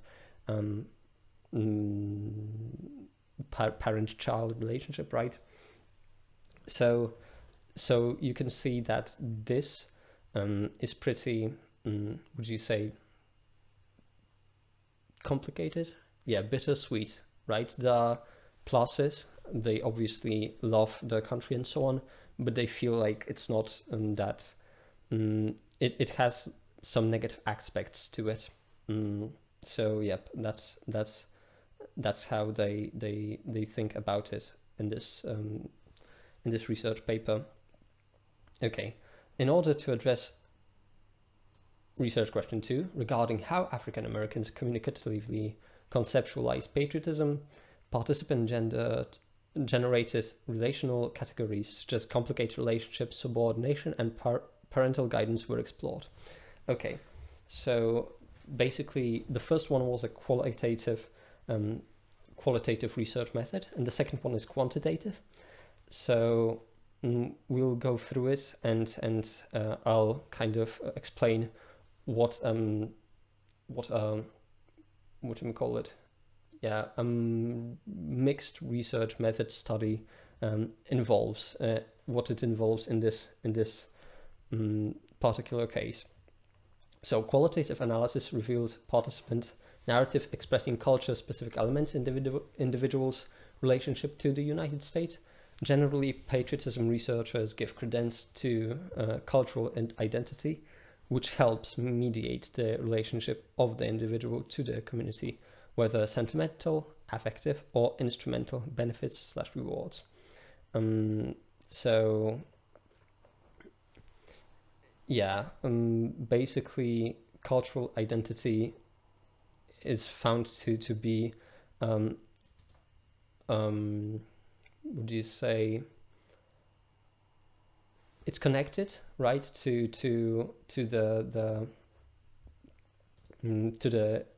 parent-child relationship, right? So you can see that this is pretty, would you say, complicated? Yeah, bittersweet, right? There are pluses. They obviously love their country and so on, but they feel like it's not that it has some negative aspects to it. So yep, that's how they think about it in this research paper. Okay, in order to address research question 2 regarding how African Americans communicatively conceptualize patriotism, participant generated relational categories such as complicated relationships, subordination, and parental guidance were explored. Okay, so basically the first one was a qualitative research method, and the second one is quantitative. So we'll go through it, and I'll kind of explain what do we call it? Yeah, mixed research method study involves, what it involves in this particular case. So qualitative analysis revealed participant narrative expressing culture-specific elements in individuals' relationship to the United States. Generally, patriotism researchers give credence to cultural identity, which helps mediate the relationship of the individual to the community, whether sentimental, affective, or instrumental benefits / rewards. So yeah, basically cultural identity is found to be would you say it's connected, right, to the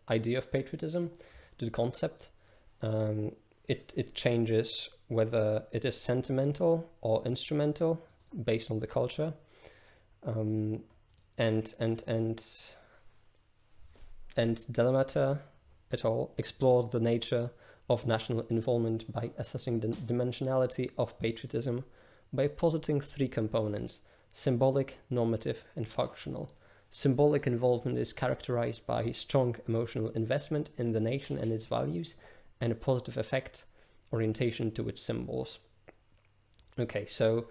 idea of patriotism, to the concept. It changes whether it is sentimental or instrumental based on the culture. And Delamater et al. Explored the nature of national involvement by assessing the dimensionality of patriotism by positing 3 components: symbolic, normative, and functional. Symbolic involvement is characterized by strong emotional investment in the nation and its values, and a positive affect orientation to its symbols. Okay, so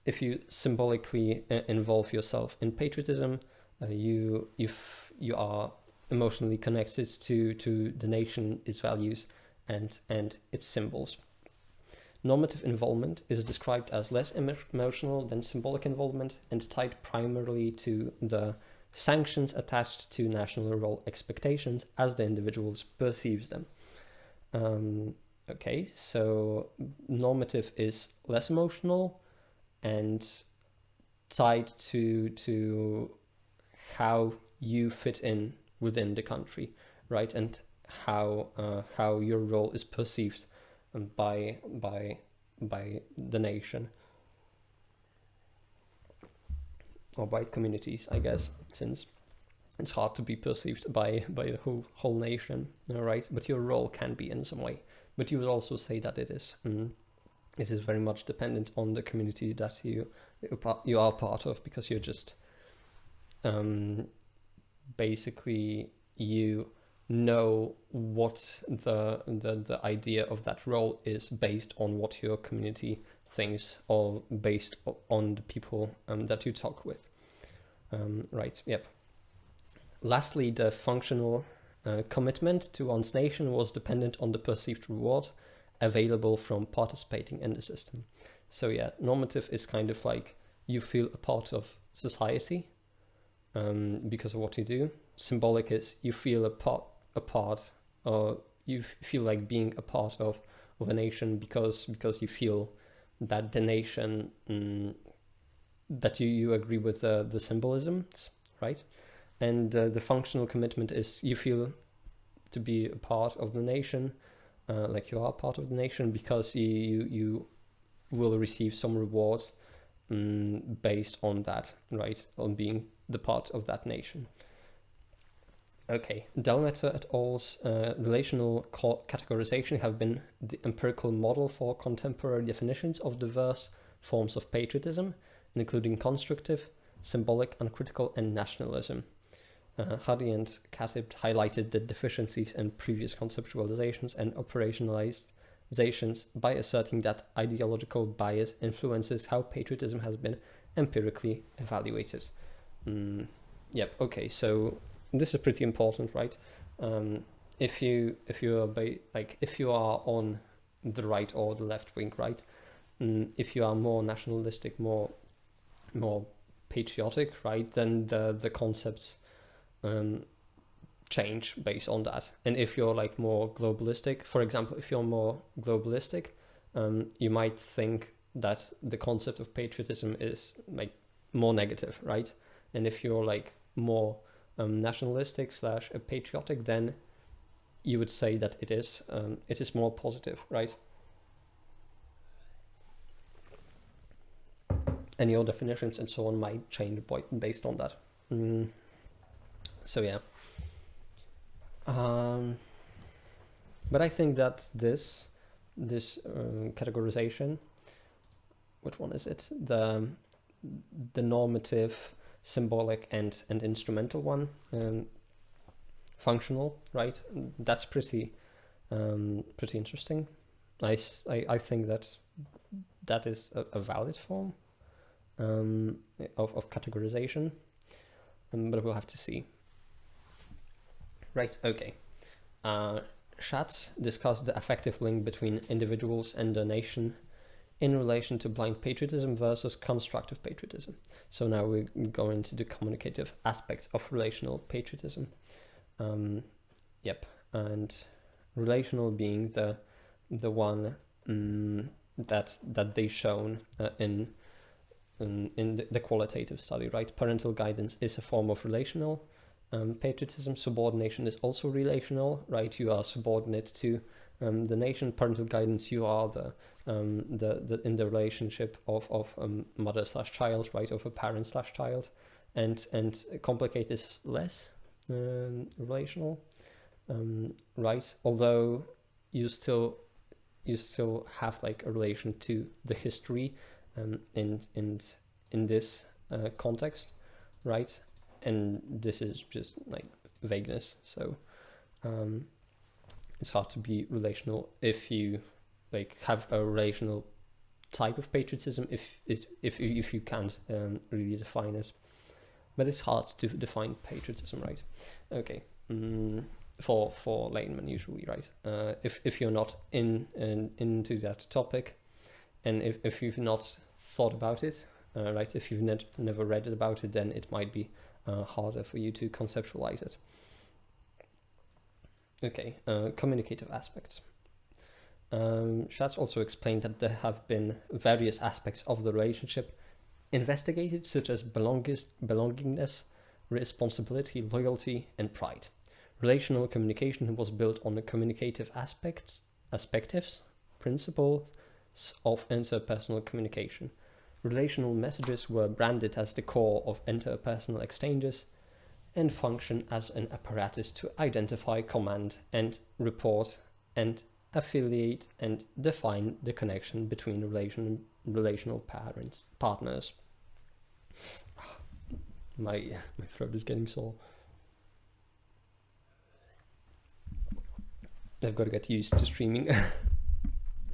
if you symbolically involve yourself in patriotism, you are emotionally connected to the nation, its values, and its symbols. Normative involvement is described as less emotional than symbolic involvement and tied primarily to the sanctions attached to national role expectations as the individuals perceives them. Okay, so normative is less emotional and tied to how you fit in within the country, right? And how your role is perceived by the nation, or by communities, I guess, since it's hard to be perceived by the whole nation, right? But your role can be in some way. But you would also say that it is very much dependent on the community that you are part of, because you're just basically you know what the idea of that role is based on what your community thinks, or based on the people that you talk with. Right, yep. Lastly, the functional commitment to one's nation was dependent on the perceived reward available from participating in the system. So yeah, normative is kind of like you feel a part of society because of what you do. Symbolic is you feel a part, or you feel like being a part of a nation because you feel that the nation, that you agree with the symbolisms, right? And the functional commitment is you feel to be a part of the nation, like you are part of the nation, because you will receive some rewards based on that, right? On being the part of that nation. Okay, Delamater et al.'s relational categorization have been the empirical model for contemporary definitions of diverse forms of patriotism, including constructive, symbolic, uncritical, and nationalism. Hardy and Katib highlighted the deficiencies in previous conceptualizations and operationalizations by asserting that ideological bias influences how patriotism has been empirically evaluated. Yep. Okay. So this is pretty important, right? If you are on the right or the left wing, right? If you are more nationalistic, more patriotic, right? Then the concepts change based on that. And if you're like more globalistic, for example, if you're more globalistic, you might think that the concept of patriotism is like more negative, right? And if you're like more nationalistic / patriotic, then you would say that it is more positive, right? And your definitions and so on might change based on that. So yeah. But I think that this categorization which one is it? The normative, symbolic, and instrumental one, functional, right? That's pretty interesting. I think that is a valid form of categorization, but we'll have to see. Right, okay. Schatz discussed the affective link between individuals and the nation in relation to blind patriotism versus constructive patriotism. So now we're going to the communicative aspects of relational patriotism. Yep, and relational being the one that they shown in the qualitative study, right? Parental guidance is a form of relational patriotism. Subordination is also relational, right? You are subordinate to the nation. Parental guidance, you are the in the relationship of mother/child, right? Of a parent/child, and complicate is less relational, right? Although you still have like a relation to the history in this context, right? And this is just like vagueness, so it's hard to be relational if you like have a relational type of patriotism if you can't really define it. But it's hard to define patriotism, right? Okay, for laymen usually, right? If you're not into that topic, and if you've not thought about it, right? If you've never read about it, then it might be harder for you to conceptualize it. Okay, communicative aspects. Schatz also explained that there have been various aspects of the relationship investigated, such as belongingness, responsibility, loyalty, and pride. Relational communication was built on the communicative aspectives, principles of interpersonal communication. Relational messages were branded as the core of interpersonal exchanges and function as an apparatus to identify, command, and report, and affiliate and define the connection between relational partners. My throat is getting sore. I've got to get used to streaming.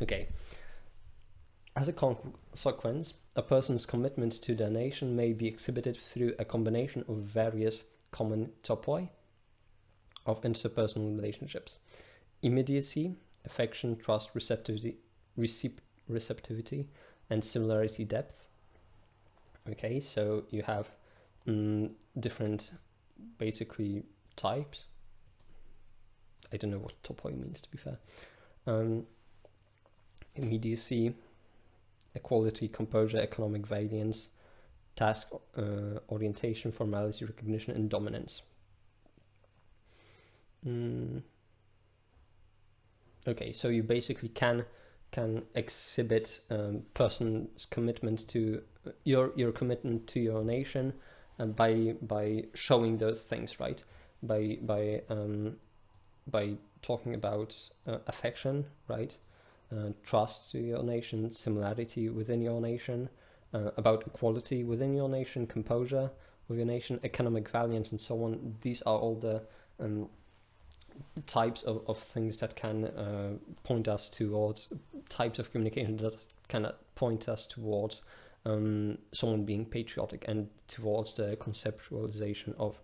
Okay. As a consequence, a person's commitment to their nation may be exhibited through a combination of various common topoi of interpersonal relationships: immediacy, affection, trust, receptivity, and similarity depth. Okay, so you have different, basically, types. I don't know what topoi means, to be fair. Immediacy, equality, composure, economic variance, task orientation, formality, recognition, and dominance. Okay, so you basically can exhibit person's commitment to your commitment to your nation, by showing those things, right? By talking about affection, right? Trust to your nation, similarity within your nation, about equality within your nation, composure with your nation, economic variance, and so on. These are all the types of things that can point us towards types of communication that can point us towards someone being patriotic and towards the conceptualization of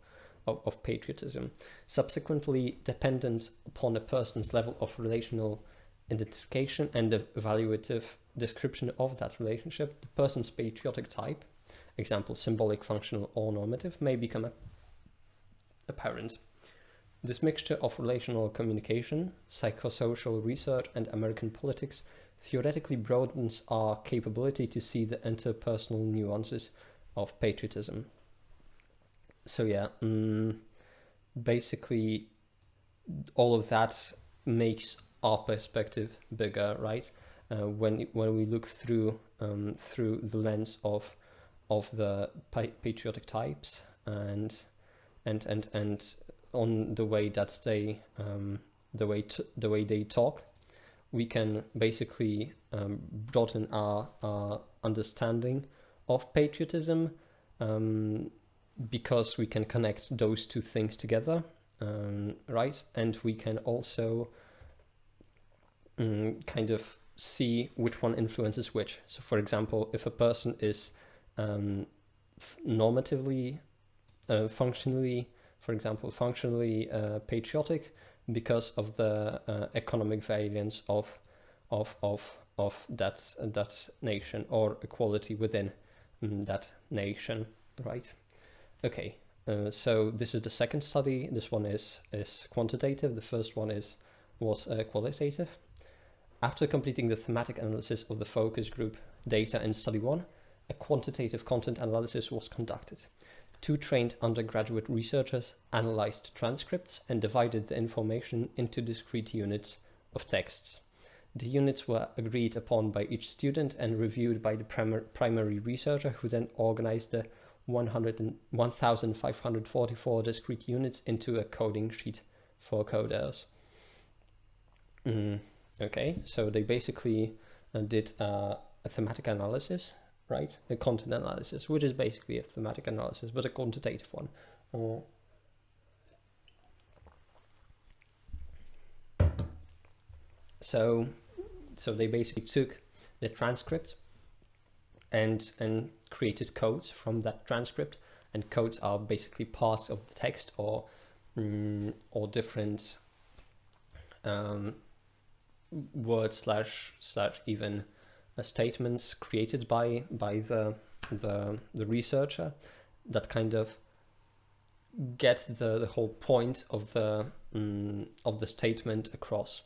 patriotism. Subsequently, dependent upon a person's level of relational identification and the evaluative description of that relationship, the person's patriotic type, example symbolic, functional, or normative, may become apparent. This mixture of relational communication, psychosocial research, and American politics theoretically broadens our capability to see the interpersonal nuances of patriotism. So yeah, basically all of that makes our perspective bigger, right? When we look through the lens of the patriotic types and on the way that they the way they talk, we can basically broaden our understanding of patriotism, because we can connect those two things together, right? And we can also kind of see which one influences which. So for example, if a person is normatively, functionally patriotic because of the economic variance of that nation, or equality within that nation, right? Okay, so this is the second study. This one is quantitative. The first one was qualitative. After completing the thematic analysis of the focus group data in study 1, a quantitative content analysis was conducted. 2 trained undergraduate researchers analyzed transcripts and divided the information into discrete units of texts. The units were agreed upon by each student and reviewed by the primary researcher, who then organized the 1,544 discrete units into a coding sheet for coders. Okay, so they basically did a thematic analysis, right? A content analysis, which is basically a thematic analysis, but a quantitative one. So they basically took the transcript and created codes from that transcript, and codes are basically parts of the text, or different words slash even statements created by the researcher that kind of get the whole point of the statement across,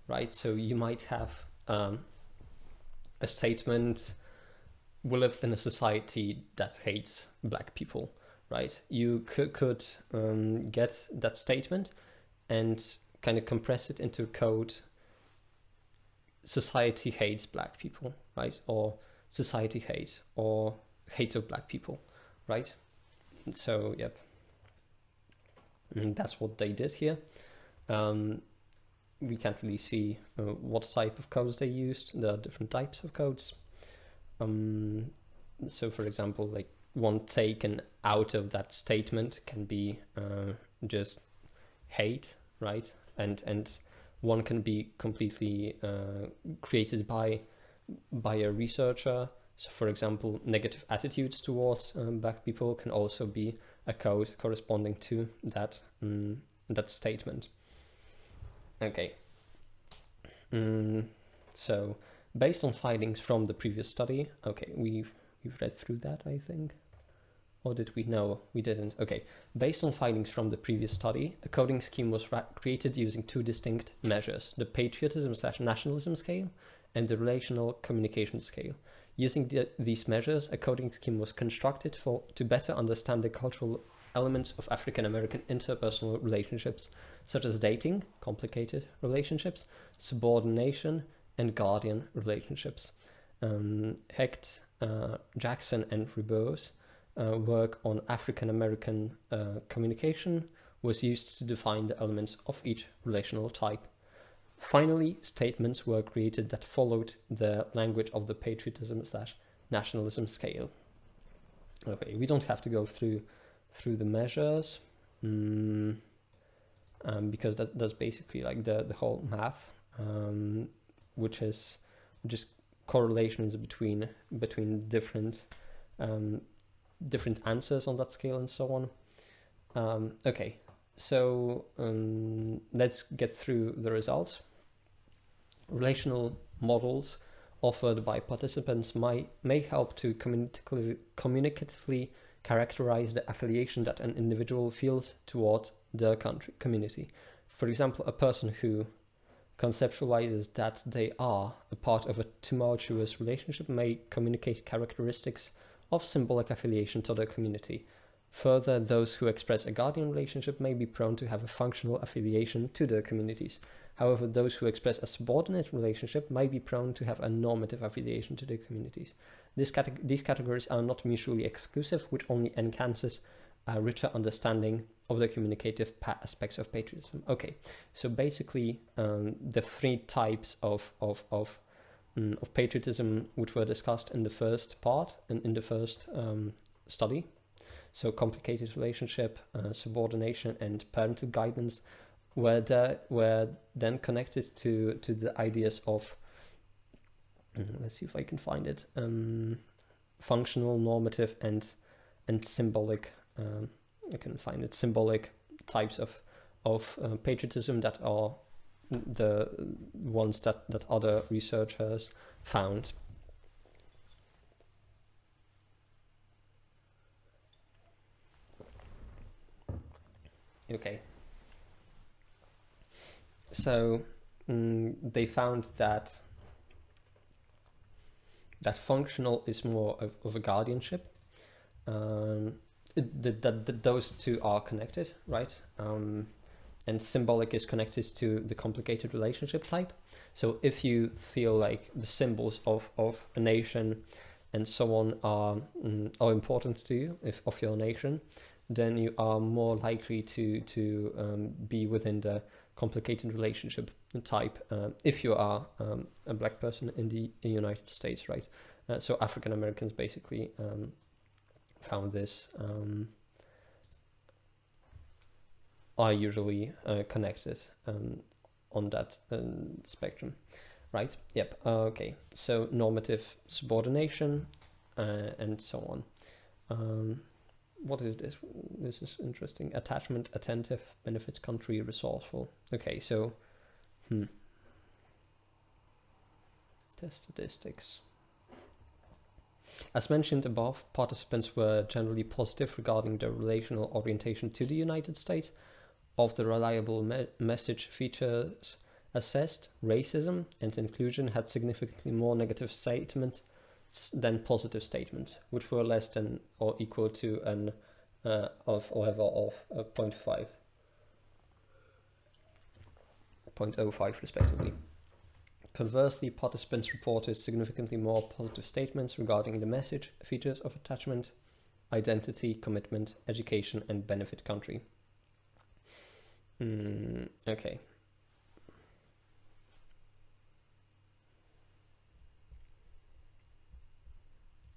right? So you might have a statement: we live in a society that hates black people, right? You could get that statement and kind of compress it into code: society hates black people, right? Or society hates, or hate of black people, right? So, yep. And that's what they did here. We can't really see what type of codes they used. There are different types of codes. So for example, like one taken out of that statement can be just hate, right? And one can be completely created by a researcher. So for example, negative attitudes towards black people can also be a code corresponding to that that statement. Okay. So based on findings from the previous study, okay, we've read through that, I think. Or did we? No, we didn't. Okay. Based on findings from the previous study, a coding scheme was created using 2 distinct measures: the patriotism/nationalism scale and the relational communication scale. Using these measures, a coding scheme was constructed to better understand the cultural elements of African American interpersonal relationships, such as dating, complicated relationships, subordination, and guardian relationships. Hecht, Jackson, and Ribot's work on African American communication was used to define the elements of each relational type. Finally, statements were created that followed the language of the patriotism/nationalism scale. Okay, we don't have to go through the measures, because that's basically like the whole math, which is correlations between different answers on that scale and so on. Okay, so let's get through the results. Relational models offered by participants may help to communicatively characterize the affiliation that an individual feels toward the community. For example, a person who conceptualizes that they are a part of a tumultuous relationship may communicate characteristics of symbolic affiliation to the community. Further, those who express a guardian relationship may be prone to have a functional affiliation to their communities. However, those who express a subordinate relationship may be prone to have a normative affiliation to their communities. These categories are not mutually exclusive, which only enhances a richer understanding of the communicative aspects of patriotism. Okay, so basically the three types of patriotism which were discussed in the first part and in the first study. So complicated relationship, subordination, and parental guidance were then connected to the ideas of, let's see if I can find it, functional, normative, and symbolic. I can find it, symbolic types of patriotism that are the ones that other researchers found. Okay, so they found that functional is more of a guardianship. Those two are connected, right? And symbolic is connected to the complicated relationship type. So if you feel like the symbols of a nation and so on are important to you, of your nation, then you are more likely to be within the complicated relationship type if you are a black person in the United States, right? So African Americans basically found this are usually connected on that spectrum, right? Yep. Okay. So normative subordination and so on. What is this? This is interesting. Attachment, attentive, benefits country, resourceful. Okay, so the statistics. As mentioned above, participants were generally positive regarding their relational orientation to the United States. Of the reliable message features assessed, racism and inclusion had significantly more negative statements than positive statements, which were less than or equal to an of level of 0.05 respectively. Conversely, participants reported significantly more positive statements regarding the message features of attachment, identity, commitment, education, and benefit country. Okay.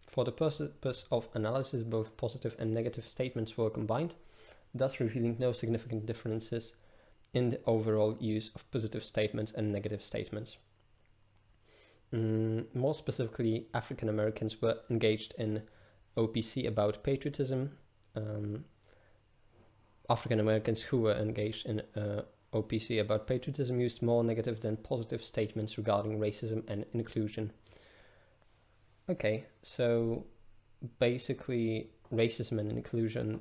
For the purpose of analysis, both positive and negative statements were combined, thus revealing no significant differences in the overall use of positive statements and negative statements. More specifically, African Americans were engaged in OPC about patriotism. African Americans who were engaged in OPC about patriotism used more negative than positive statements regarding racism and inclusion. Okay, so basically racism and inclusion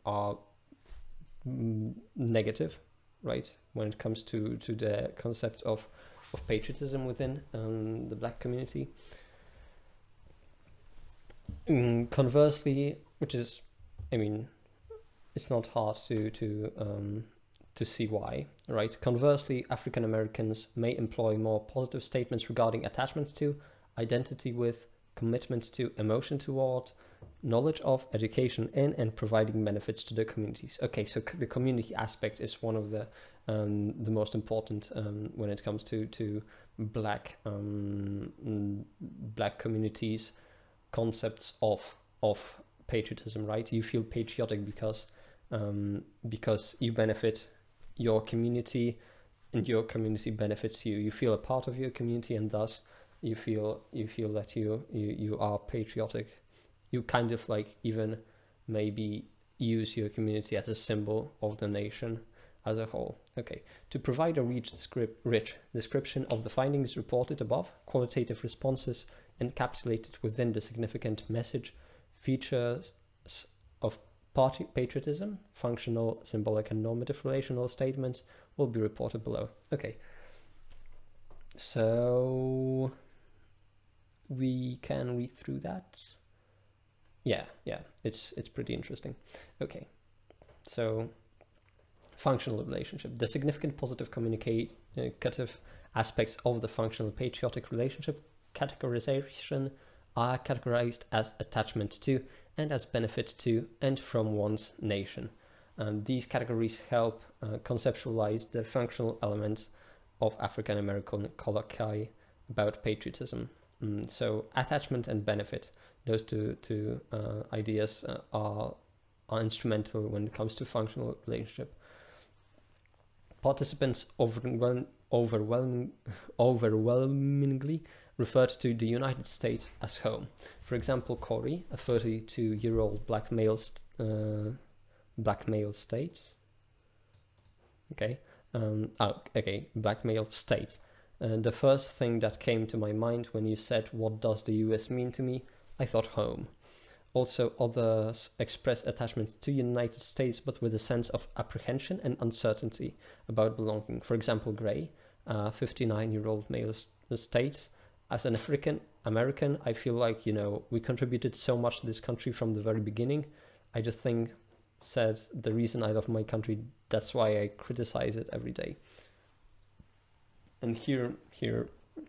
are negative, right, when it comes to the concept of patriotism within the black community. Conversely, which is, I mean, it's not hard to see why, right? Conversely, African Americans may employ more positive statements regarding attachment to, identity with, commitment to, emotion toward, knowledge of, education in, and providing benefits to the communities. Okay, so the community aspect is one of the most important when it comes to black communities concepts of patriotism, right? You feel patriotic because you benefit your community and your community benefits you. You feel a part of your community, and thus you feel that you are patriotic. You kind of like even maybe use your community as a symbol of the nation as a whole. Okay, to provide a rich description of the findings reported above, qualitative responses encapsulated within the significant message features of patriotism, functional, symbolic, and normative relational statements will be reported below. Okay, so we can read through that. Yeah, it's pretty interesting. Okay, so functional relationship. The significant positive communicative aspects of the functional patriotic relationship categorization are categorized as attachment to, and as benefit to and from one's nation. And these categories help conceptualize the functional elements of African American colloquy about patriotism. So attachment and benefit, those two ideas are instrumental when it comes to functional relationship. Participants overwhelmingly referred to the United States as home. For example, Corey, a 32-year-old black male states. Black male states. The first thing that came to my mind when you said, "What does the US mean to me?" I thought home. Also, others express attachment to the United States, but with a sense of apprehension and uncertainty about belonging. For example, Gray, a 59-year-old male, states, "As an African American, I feel like, we contributed so much to this country from the very beginning. I just think, said, the reason I love my country, that's why I criticize it every day." And here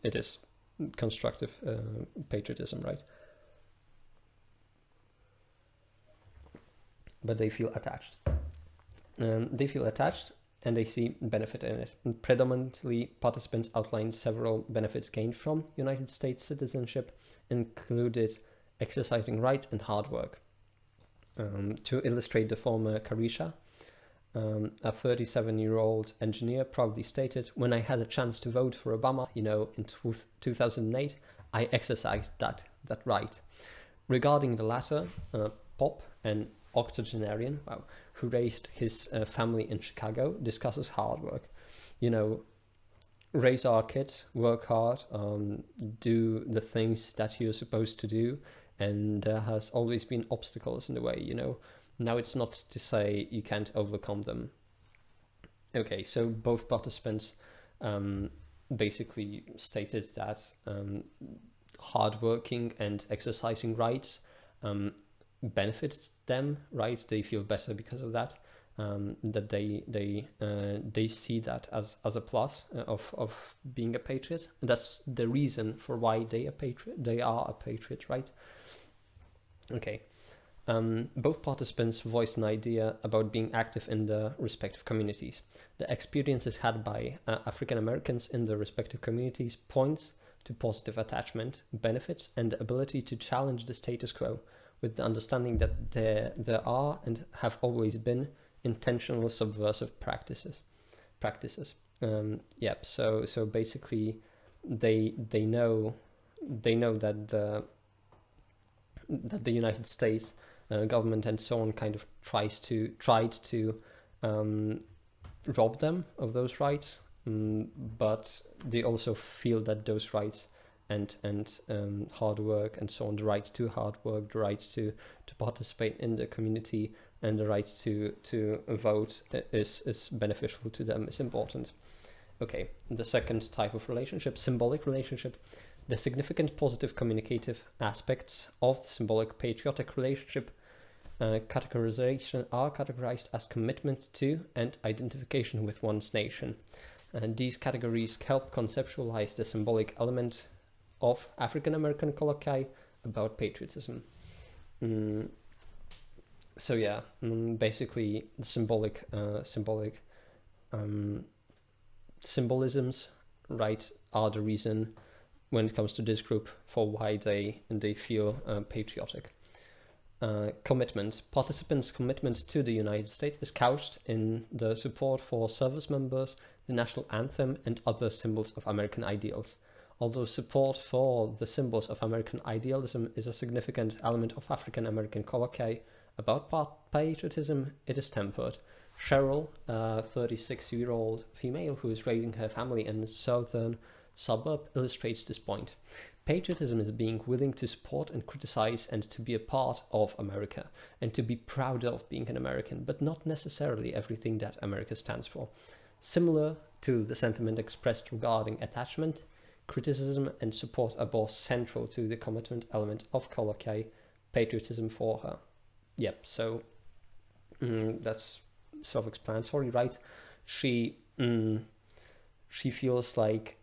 it is constructive patriotism, right? But they feel attached. And they see benefit in it. And predominantly, participants outlined several benefits gained from United States citizenship, included exercising rights and hard work. To illustrate the former Carisha, a 37-year-old engineer proudly stated, "When I had a chance to vote for Obama, in 2008, I exercised that right." Regarding the latter, Pop, an octogenarian, who raised his family in Chicago, discusses hard work. Raise our kids, work hard, do the things that you're supposed to do, and there has always been obstacles in the way, Now it's not to say you can't overcome them. Okay, so both participants basically stated that hardworking and exercising rights benefits them, right? They feel better because of that. That they see that as a plus of being a patriot. And that's the reason for why they are a patriot, right? Okay. Both participants voiced an idea about being active in their respective communities. The experiences had by African Americans in their respective communities points to positive attachment, benefits, and the ability to challenge the status quo, with the understanding that there are and have always been intentional subversive practices. So basically, they know that the United States government and so on kind of tried to rob them of those rights, but they also feel that those rights and hard work and so on, the right to hard work, the right to participate in the community, and the right to vote is beneficial to them, is important. Okay, the second type of relationship, symbolic relationship. The significant positive communicative aspects of the symbolic patriotic relationship categorization are categorized as commitment to and identification with one's nation. And these categories help conceptualize the symbolic element of African American colloquy about patriotism. Basically, the symbolic symbolisms, right, are the reason when it comes to this group for why they feel patriotic. Commitment. Participants' commitment to the United States is couched in the support for service members, the national anthem, and other symbols of American ideals. Although support for the symbols of American idealism is a significant element of African American colloquy about patriotism, it is tempered. Cheryl, a 36-year-old female who is raising her family in a southern suburb, illustrates this point. Patriotism is being willing to support and criticize and to be a part of America and to be proud of being an American, but not necessarily everything that America stands for. Similar to the sentiment expressed regarding attachment, criticism and support are both central to the commitment element of colloquy, patriotism for her. Yep, so that's self-explanatory, right? She feels like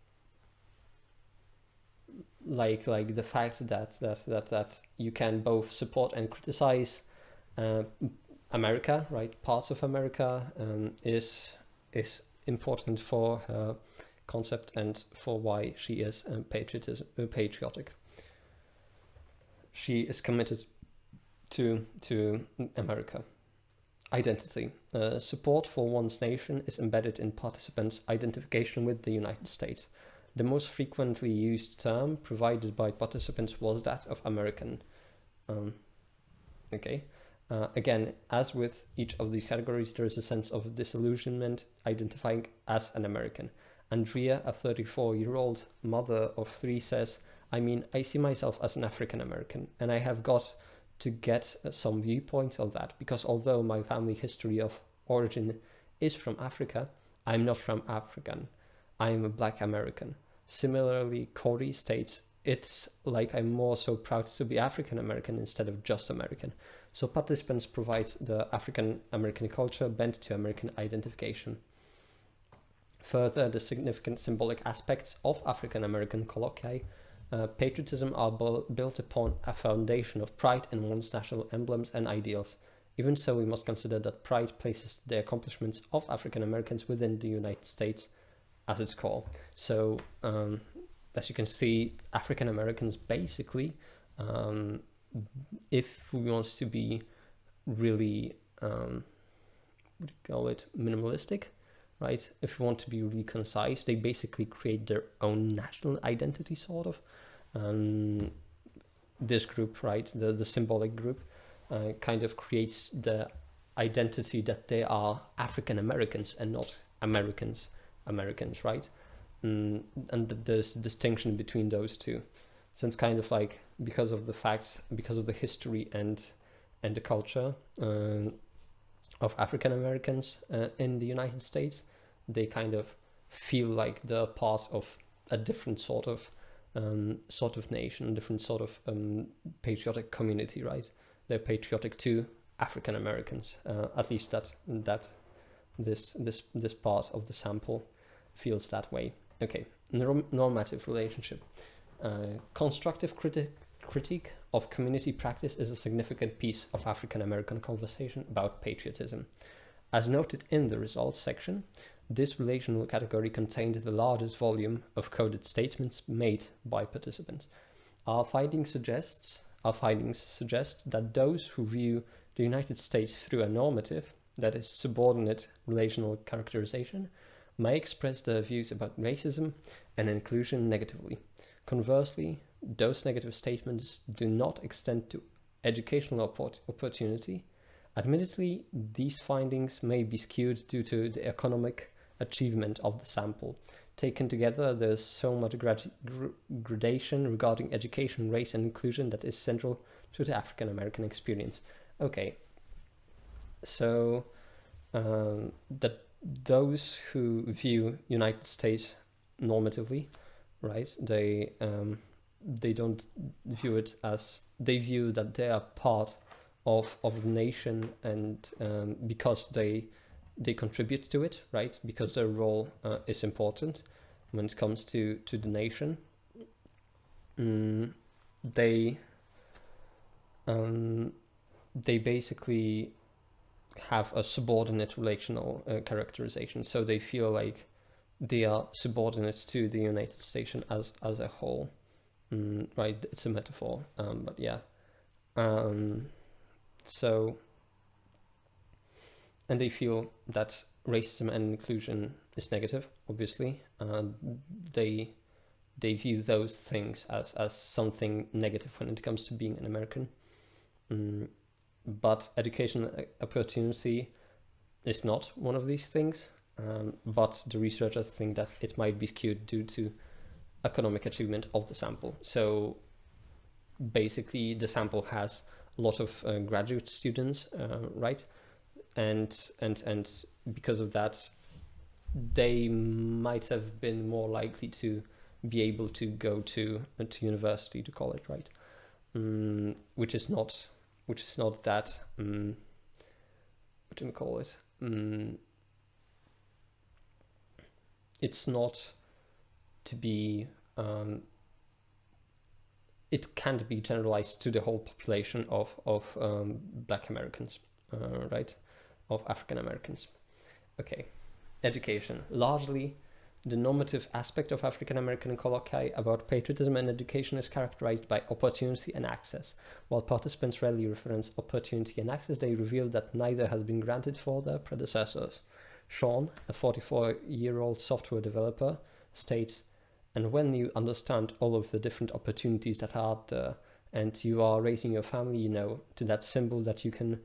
like the fact that you can both support and criticize America, right? Parts of America is important for her concept and for why she is patriotic. She is committed to America. Identity. Support for one's nation is embedded in participants' identification with the United States. The most frequently used term provided by participants was that of American. Again, as with each of these categories, there is a sense of disillusionment identifying as an American. Andrea, a 34-year-old mother of 3, says, I see myself as an African American, and I have got to get some viewpoints on that, because although my family history of origin is from Africa, I'm not from African. I'm a Black American. Similarly, Corey states, it's like I'm more so proud to be African American instead of just American. So participants provide the African American culture bent to American identification. Further, the significant symbolic aspects of African American colloquy, patriotism are built upon a foundation of pride in one's national emblems and ideals. Even so, we must consider that pride places the accomplishments of African Americans within the United States as its core. So, as you can see, African Americans basically, if we want to be really, what do you call it, minimalistic, right? If we want to be really concise, they basically create their own national identity, sort of. This group, right, the symbolic group, kind of creates the identity that they are African Americans and not Americans, right? And there's distinction between those two. So it's kind of like, because of the history and the culture of African Americans in the United States, they kind of feel like they're part of a different sort of nation, different sort of patriotic community, right? They're patriotic to African Americans, at least that this part of the sample feels that way. Okay, normative relationship. Constructive critique of community practice is a significant piece of African American conversation about patriotism. As noted in the results section, this relational category contained the largest volume of coded statements made by participants. Our findings suggest that those who view the United States through a normative, that is, subordinate relational characterization, may express their views about racism and inclusion negatively. Conversely, those negative statements do not extend to educational opportunity. Admittedly, these findings may be skewed due to the economic achievement of the sample. Taken together, there's so much gradation regarding education, race, and inclusion that is central to the African American experience. Okay, so that those who view United States normatively, right? They don't view it as, they view that they are part of the nation, and because they contribute to it, right? Because their role is important when it comes to the nation. They basically have a subordinate relational characterization, so they feel like they are subordinate to the United States as a whole, right? It's a metaphor, but yeah. So, and they feel that racism and inclusion is negative, obviously. They view those things as something negative when it comes to being an American. But educational opportunity is not one of these things. But the researchers think that it might be skewed due to economic achievement of the sample. So basically the sample has a lot of graduate students, right? And because of that, they might have been more likely to be able to go to university, to college, right? Which is not that, what do we call it? It's not to be it can't be generalized to the whole population of Black Americans, right? Of African Americans. Okay, education. Largely, the normative aspect of African American colloquy about patriotism and education is characterized by opportunity and access. While participants rarely reference opportunity and access, they reveal that neither has been granted for their predecessors. Sean, a 44-year-old software developer, states, "And when you understand all of the different opportunities that are out there, and you are raising your family, you know, to that symbol that you can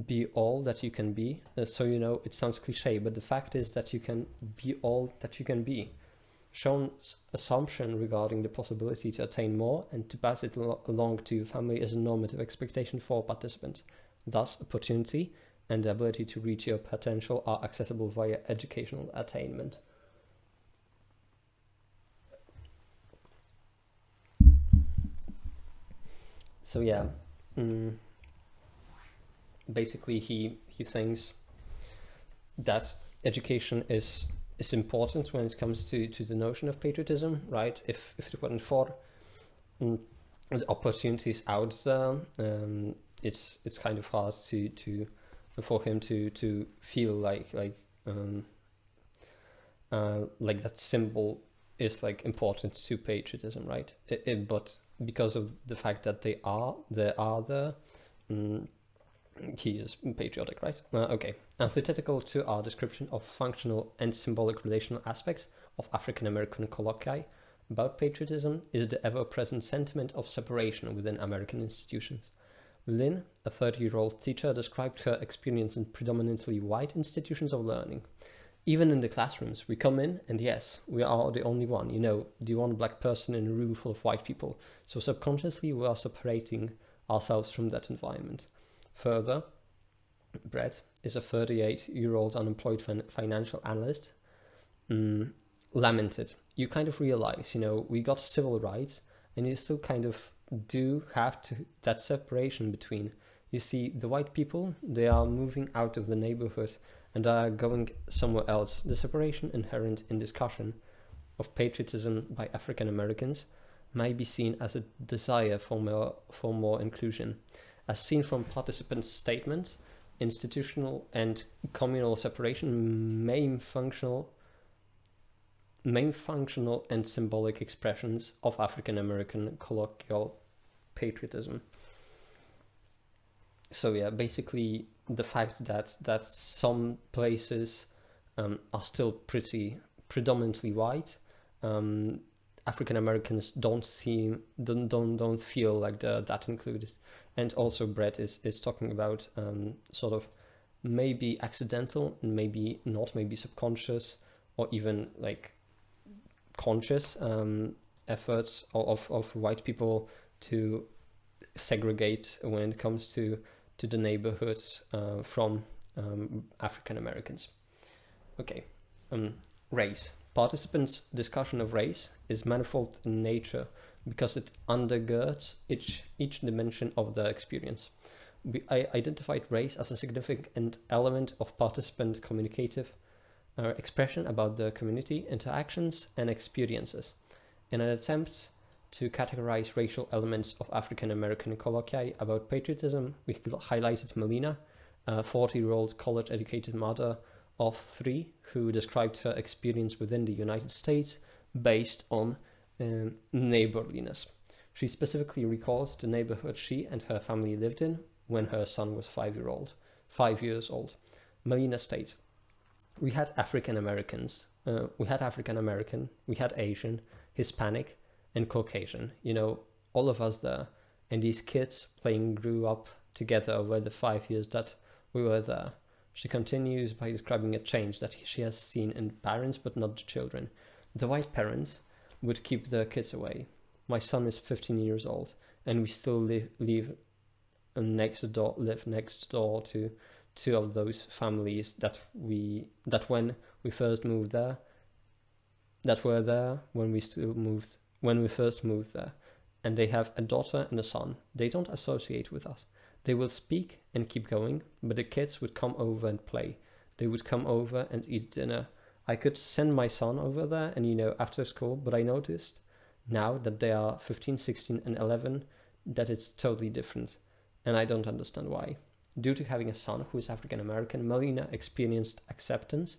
be all that you can be." So, you know, it sounds cliche, but the fact is that you can be all that you can be. Sean's assumption regarding the possibility to attain more and to pass it along to your family is a normative expectation for participants. Thus, opportunity and the ability to reach your potential are accessible via educational attainment. So yeah, basically he thinks that education is important when it comes to the notion of patriotism, right? If it wasn't for the opportunities out there, it's kind of hard to for him to feel like that symbol is like important to patriotism, right? But because of the fact that they are there, he is patriotic, right? Okay. Antithetical to our description of functional and symbolic relational aspects of African American colloquy about patriotism is the ever-present sentiment of separation within American institutions. Lynn, a 30-year-old teacher, described her experience in predominantly white institutions of learning. "Even in the classrooms, we come in and yes, we are the only one, you know, the one black person in a room full of white people. So subconsciously we are separating ourselves from that environment." Further, Brett is a 38-year-old unemployed financial analyst, lamented, "You kind of realize, you know, we got civil rights and you still kind of do have that separation between, you see, the white people, they are moving out of the neighborhood and are going somewhere else. The separation inherent in discussion of patriotism by African Americans may be seen as a desire for more inclusion. As seen from participants' statements, institutional and communal separation main functional and symbolic expressions of African American colloquial patriotism." So yeah, basically the fact that some places are still predominantly white, African Americans don't feel like they're that included. And also Brett is talking about sort of maybe accidental and maybe not, maybe subconscious or even like conscious efforts of white people to segregate when it comes to the neighborhoods from African Americans. Okay, race. Participants' discussion of race is manifold in nature because it undergirds each dimension of the experience. I identified race as a significant element of participant communicative expression about the community, interactions, and experiences. In an attempt to categorize racial elements of African American colloquy about patriotism, we highlighted Melina, a 40-year-old college-educated mother of 3 who described her experience within the United States based on neighborliness. She specifically recalls the neighborhood she and her family lived in when her son was 5 years old. Melina states, "We had African Americans, we had Asian, Hispanic, and Caucasian, you know, all of us there, and these kids grew up together over the 5 years that we were there." She continues by describing a change that she has seen in parents but not the children. The white parents would keep their kids away. My son is 15 years old and we still live next door to 2 of those families that when we first moved there, that were there when we first moved there, and they have a daughter and a son. They don't associate with us. They will speak and keep going, but the kids would come over and play. They would come over and eat dinner. I could send my son over there and, you know, after school, but I noticed now that they are 15, 16 and 11, that it's totally different. And I don't understand why. Due to having a son who is African American, Melina experienced acceptance,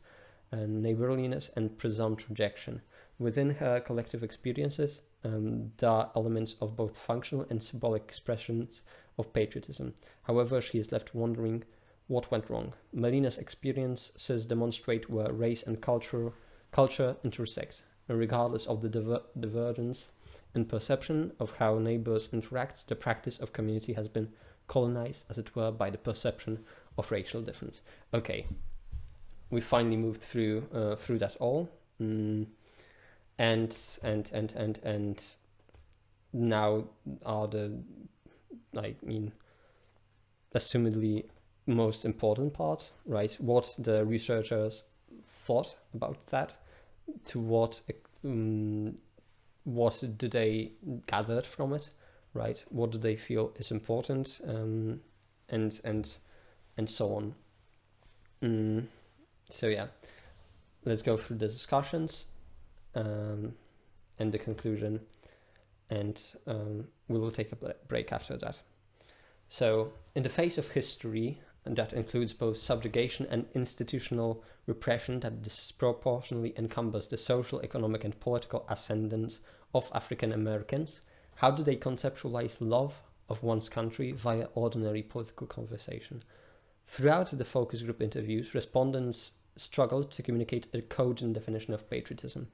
neighborliness and presumed rejection. Within her collective experiences, there are elements of both functional and symbolic expressions of patriotism. However, she is left wondering what went wrong. Melina's experiences demonstrate where race and culture intersect, and regardless of the divergence in perception of how neighbors interact, the practice of community has been colonized, as it were, by the perception of racial difference. Okay, we finally moved through that all, and now are the, I mean, assumedly most important part, right? What the researchers thought about that, to what do they gathered from it, right? What do they feel is important, and so on. So yeah, let's go through the discussions and the conclusion, and we will take a break after that. So, in the face of history, and that includes both subjugation and institutional repression that disproportionately encumbers the social, economic, and political ascendance of African Americans, how do they conceptualize love of one's country via ordinary political conversation? Throughout the focus group interviews, respondents struggled to communicate a cogent definition of patriotism.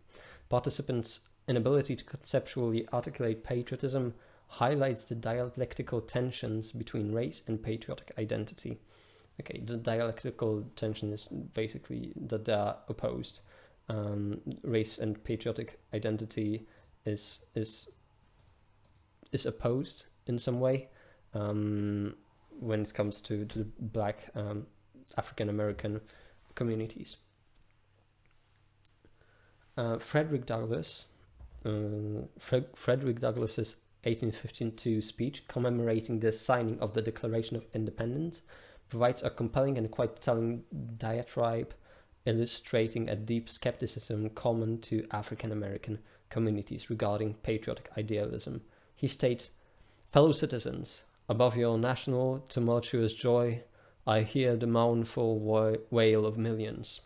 Participants' inability to conceptually articulate patriotism highlights the dialectical tensions between race and patriotic identity. Okay, the dialectical tension is basically that they are opposed. Race and patriotic identity is opposed in some way when it comes to the Black African American communities. Frederick Douglass's 1852 speech commemorating the signing of the Declaration of Independence provides a compelling and quite telling diatribe illustrating a deep skepticism common to African American communities regarding patriotic idealism. He states, "Fellow citizens, above your national tumultuous joy, I hear the mournful wail of millions."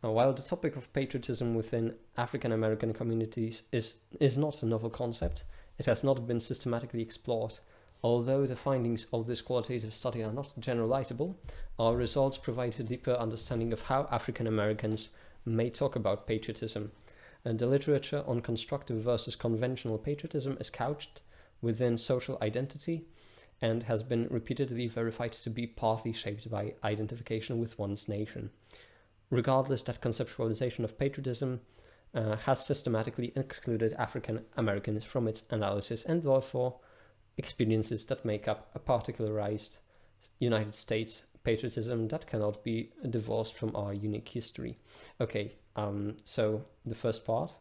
While the topic of patriotism within African American communities is not a novel concept, it has not been systematically explored. Although the findings of this qualitative study are not generalizable, our results provide a deeper understanding of how African Americans may talk about patriotism. And the literature on constructive versus conventional patriotism is couched within social identity and has been repeatedly verified to be partly shaped by identification with one's nation. Regardless, that conceptualization of patriotism has systematically excluded African Americans from its analysis, and therefore experiences that make up a particularized United States patriotism that cannot be divorced from our unique history. Okay, so the first part,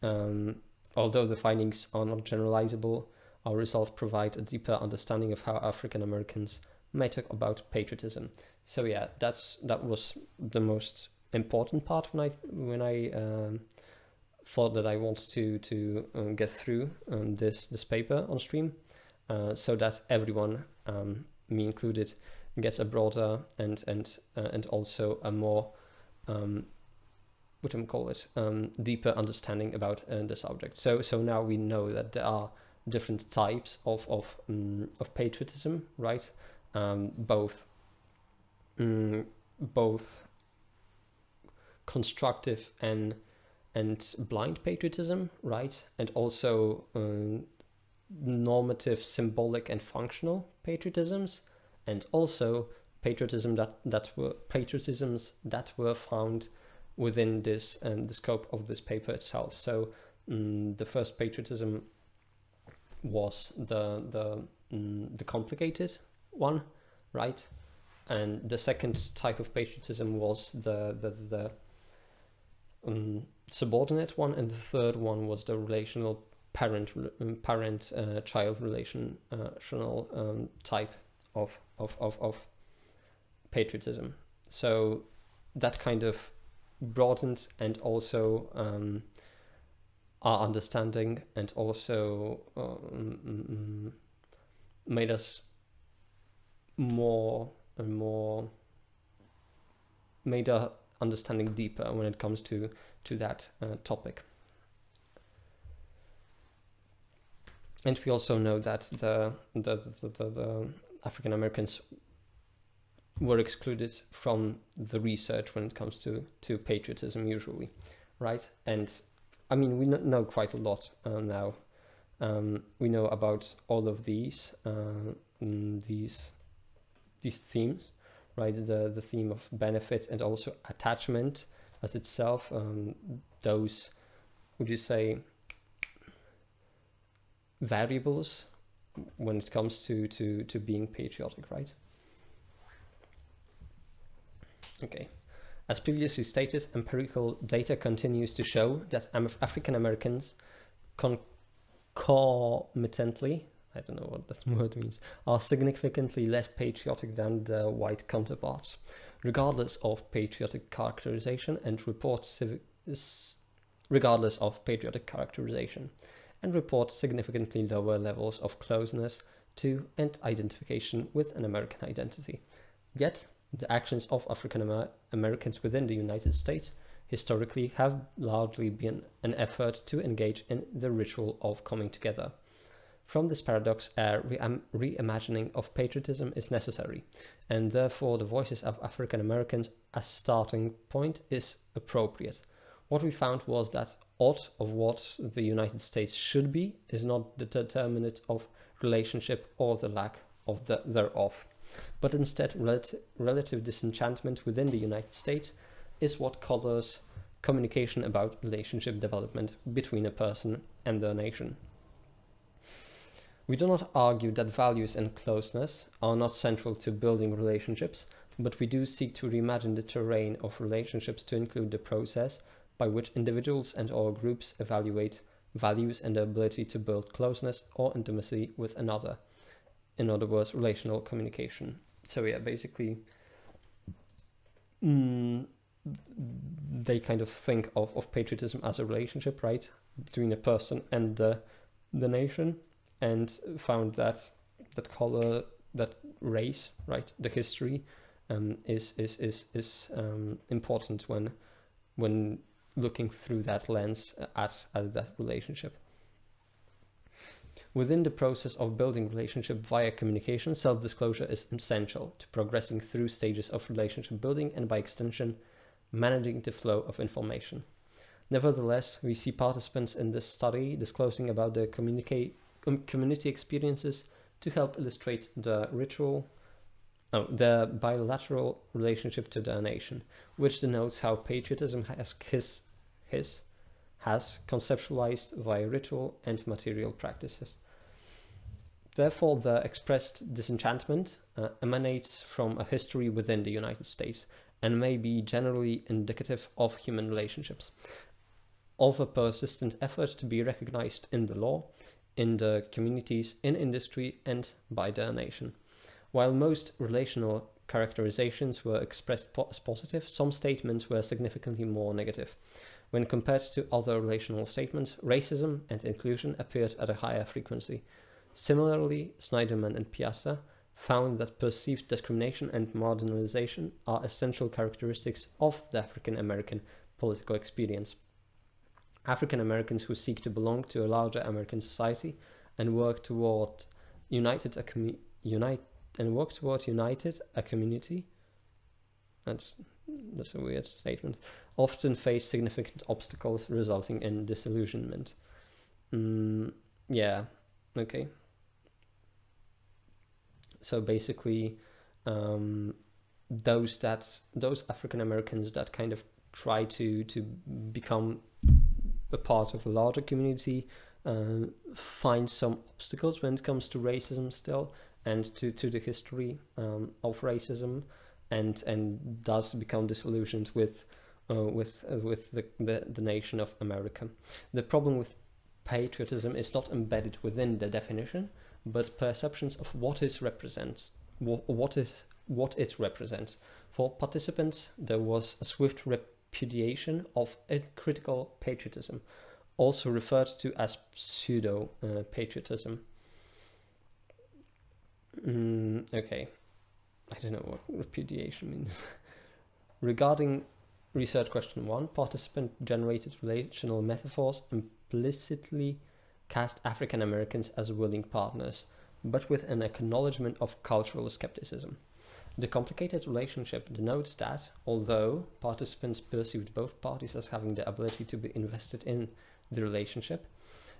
although the findings are not generalizable, our results provide a deeper understanding of how African Americans may talk about patriotism. So yeah, that was the most important part when I thought that I want to get through this paper on stream, so that everyone, me included, gets a broader and also a more deeper understanding about the subject. So now we know that there are different types of patriotism, right? Both constructive and blind patriotism, right? And also normative, symbolic, and functional patriotisms, and also patriotisms that were found within this the scope of this paper itself. So the first patriotism was the complicated one, right? And the second type of patriotism was the subordinate one, and the third one was the relational parent-child relational type of patriotism. So that kind of broadened and also our understanding, and also made us more and more, made our understanding deeper when it comes to that topic. And we also know that the African Americans were excluded from the research when it comes to patriotism usually, right? And I mean, we know quite a lot now. We know about all of these themes, right? The theme of benefit and also attachment as itself. Those, would you say, variables when it comes to being patriotic, right? Okay. As previously stated, empirical data continues to show that African Americans concomitantly, I don't know what that word means, are significantly less patriotic than their white counterparts, regardless of patriotic characterization and report significantly lower levels of closeness to and identification with an American identity. Yet, the actions of African Americans within the United States historically have largely been an effort to engage in the ritual of coming together. From this paradox, a reimagining of patriotism is necessary, and therefore the voices of African Americans as starting point is appropriate. What we found was that aught of what the United States should be is not the determinant of relationship or the lack of thereof, but instead relative disenchantment within the United States is what colors communication about relationship development between a person and their nation. We do not argue that values and closeness are not central to building relationships, but we do seek to reimagine the terrain of relationships to include the process by which individuals and or groups evaluate values and the ability to build closeness or intimacy with another. In other words, relational communication. So yeah, basically, they kind of think of patriotism as a relationship, right, between a person and the nation, and found that color, that race, right, the history, is important when looking through that lens at that relationship. Within the process of building relationship via communication, self-disclosure is essential to progressing through stages of relationship building and by extension, managing the flow of information. Nevertheless, we see participants in this study disclosing about their community experiences to help illustrate the bilateral relationship to their nation, which denotes how patriotism has conceptualized via ritual and material practices. Therefore, the expressed disenchantment emanates from a history within the United States and may be generally indicative of human relationships, of a persistent effort to be recognized in the law, in the communities, in industry, and by their nation. While most relational characterizations were expressed as positive, some statements were significantly more negative. When compared to other relational statements, racism and inclusion appeared at a higher frequency. Similarly, Snyderman and Piazza found that perceived discrimination and marginalization are essential characteristics of the African American political experience. African Americans who seek to belong to a larger American society and work toward united a community. That's a weird statement. Often face significant obstacles resulting in disillusionment. Yeah, okay. So basically, those African Americans that kind of try to become a part of a larger community find some obstacles when it comes to racism still, and to the history of racism, and thus become disillusioned with the nation of America. The problem with patriotism is not embedded within the definition, but perceptions of what it represents. For participants, there was a swift repudiation of a critical patriotism, also referred to as pseudo-patriotism. Okay, I don't know what repudiation means. Regarding research question 1, participant-generated relational metaphors implicitly cast African Americans as willing partners, but with an acknowledgement of cultural skepticism. The complicated relationship denotes that, although participants perceived both parties as having the ability to be invested in the relationship,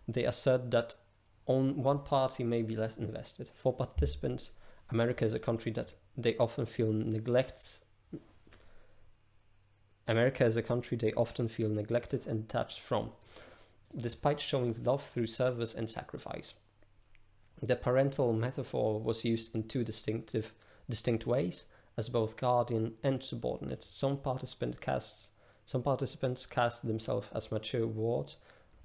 they assert that one party may be less invested. For participants, America is a country that they often feel neglected and detached from, despite showing love through service and sacrifice. The parental metaphor was used in two distinct ways, as both guardian and subordinate. Some participants cast themselves as mature wards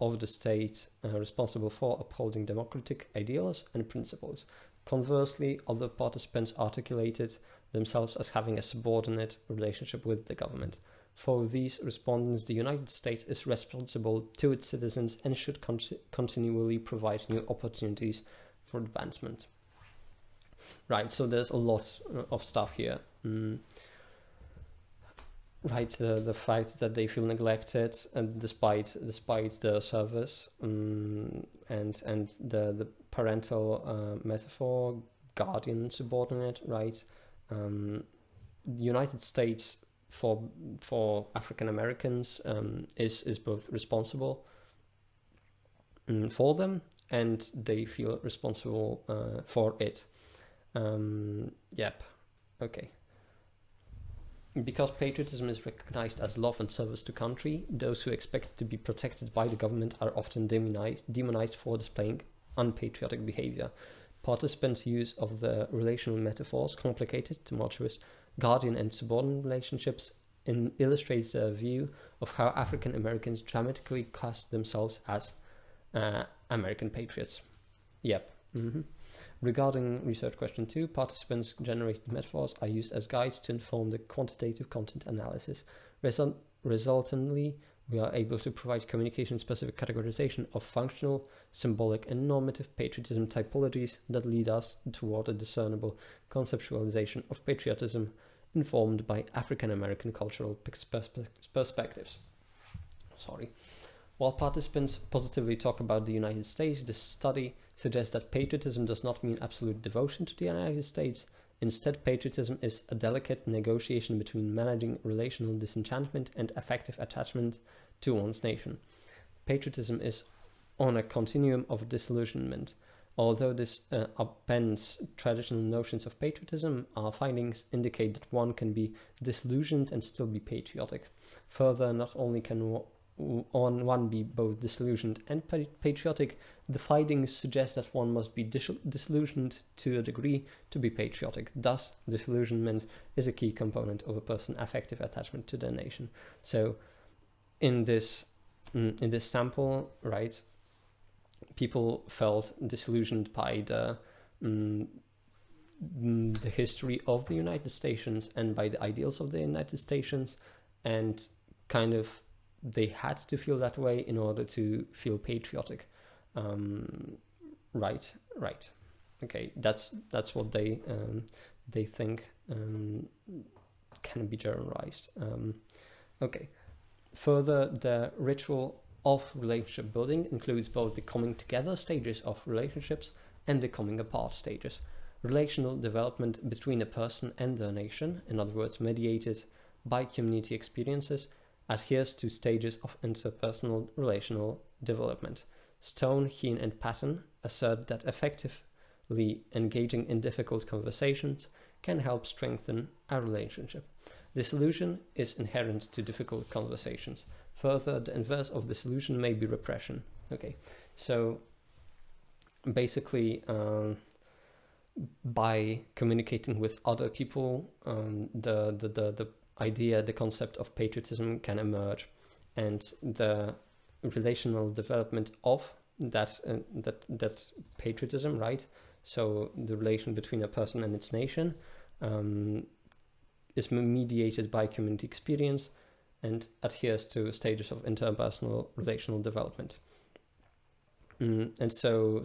of the state responsible for upholding democratic ideals and principles. Conversely, other participants articulated themselves as having a subordinate relationship with the government. For these respondents, the United States is responsible to its citizens and should continually provide new opportunities for advancement. Right, so there's a lot of stuff here. Right, the fact that they feel neglected and despite the service, and the parental metaphor, guardian, subordinate, right? The United States for African Americans is both responsible for them, and they feel responsible for it. Yep, okay. Because patriotism is recognized as love and service to country, those who expect to be protected by the government are often demonized for displaying unpatriotic behavior. Participants' use of the relational metaphors, complicated, tumultuous, guardian and subordinate relationships, illustrates their view of how African Americans dramatically cast themselves as American patriots. Yep. Regarding research question 2, participants-generated metaphors are used as guides to inform the quantitative content analysis. Resultantly, we are able to provide communication-specific categorization of functional, symbolic, and normative patriotism typologies that lead us toward a discernible conceptualization of patriotism informed by African-American cultural perspectives. While participants positively talk about the United States, this study suggests that patriotism does not mean absolute devotion to the United States. Instead, patriotism is a delicate negotiation between managing relational disenchantment and affective attachment to one's nation. Patriotism is on a continuum of disillusionment. Although this upends traditional notions of patriotism, our findings indicate that one can be disillusioned and still be patriotic. Further, not only can one be both disillusioned and patriotic, the findings suggest that one must be disillusioned to a degree to be patriotic. Thus, disillusionment is a key component of a person's affective attachment to their nation. So, in this sample, right, people felt disillusioned by the history of the United States and by the ideals of the United States, and kind of they had to feel that way in order to feel patriotic. Right. Okay, that's what they think can be generalized. Okay. Further, the ritual of relationship building includes both the coming together stages of relationships and the coming apart stages. Relational development between a person and their nation, in other words, mediated by community experiences, adheres to stages of interpersonal relational development. Stone, Heen, and Patton assert that effectively engaging in difficult conversations can help strengthen a relationship. Disillusion is inherent to difficult conversations. Further, the inverse of disillusion may be repression. Okay, so basically, by communicating with other people, the idea, the concept of patriotism can emerge, and the relational development of that patriotism, right? So the relation between a person and its nation is mediated by community experience and adheres to stages of interpersonal relational development. And so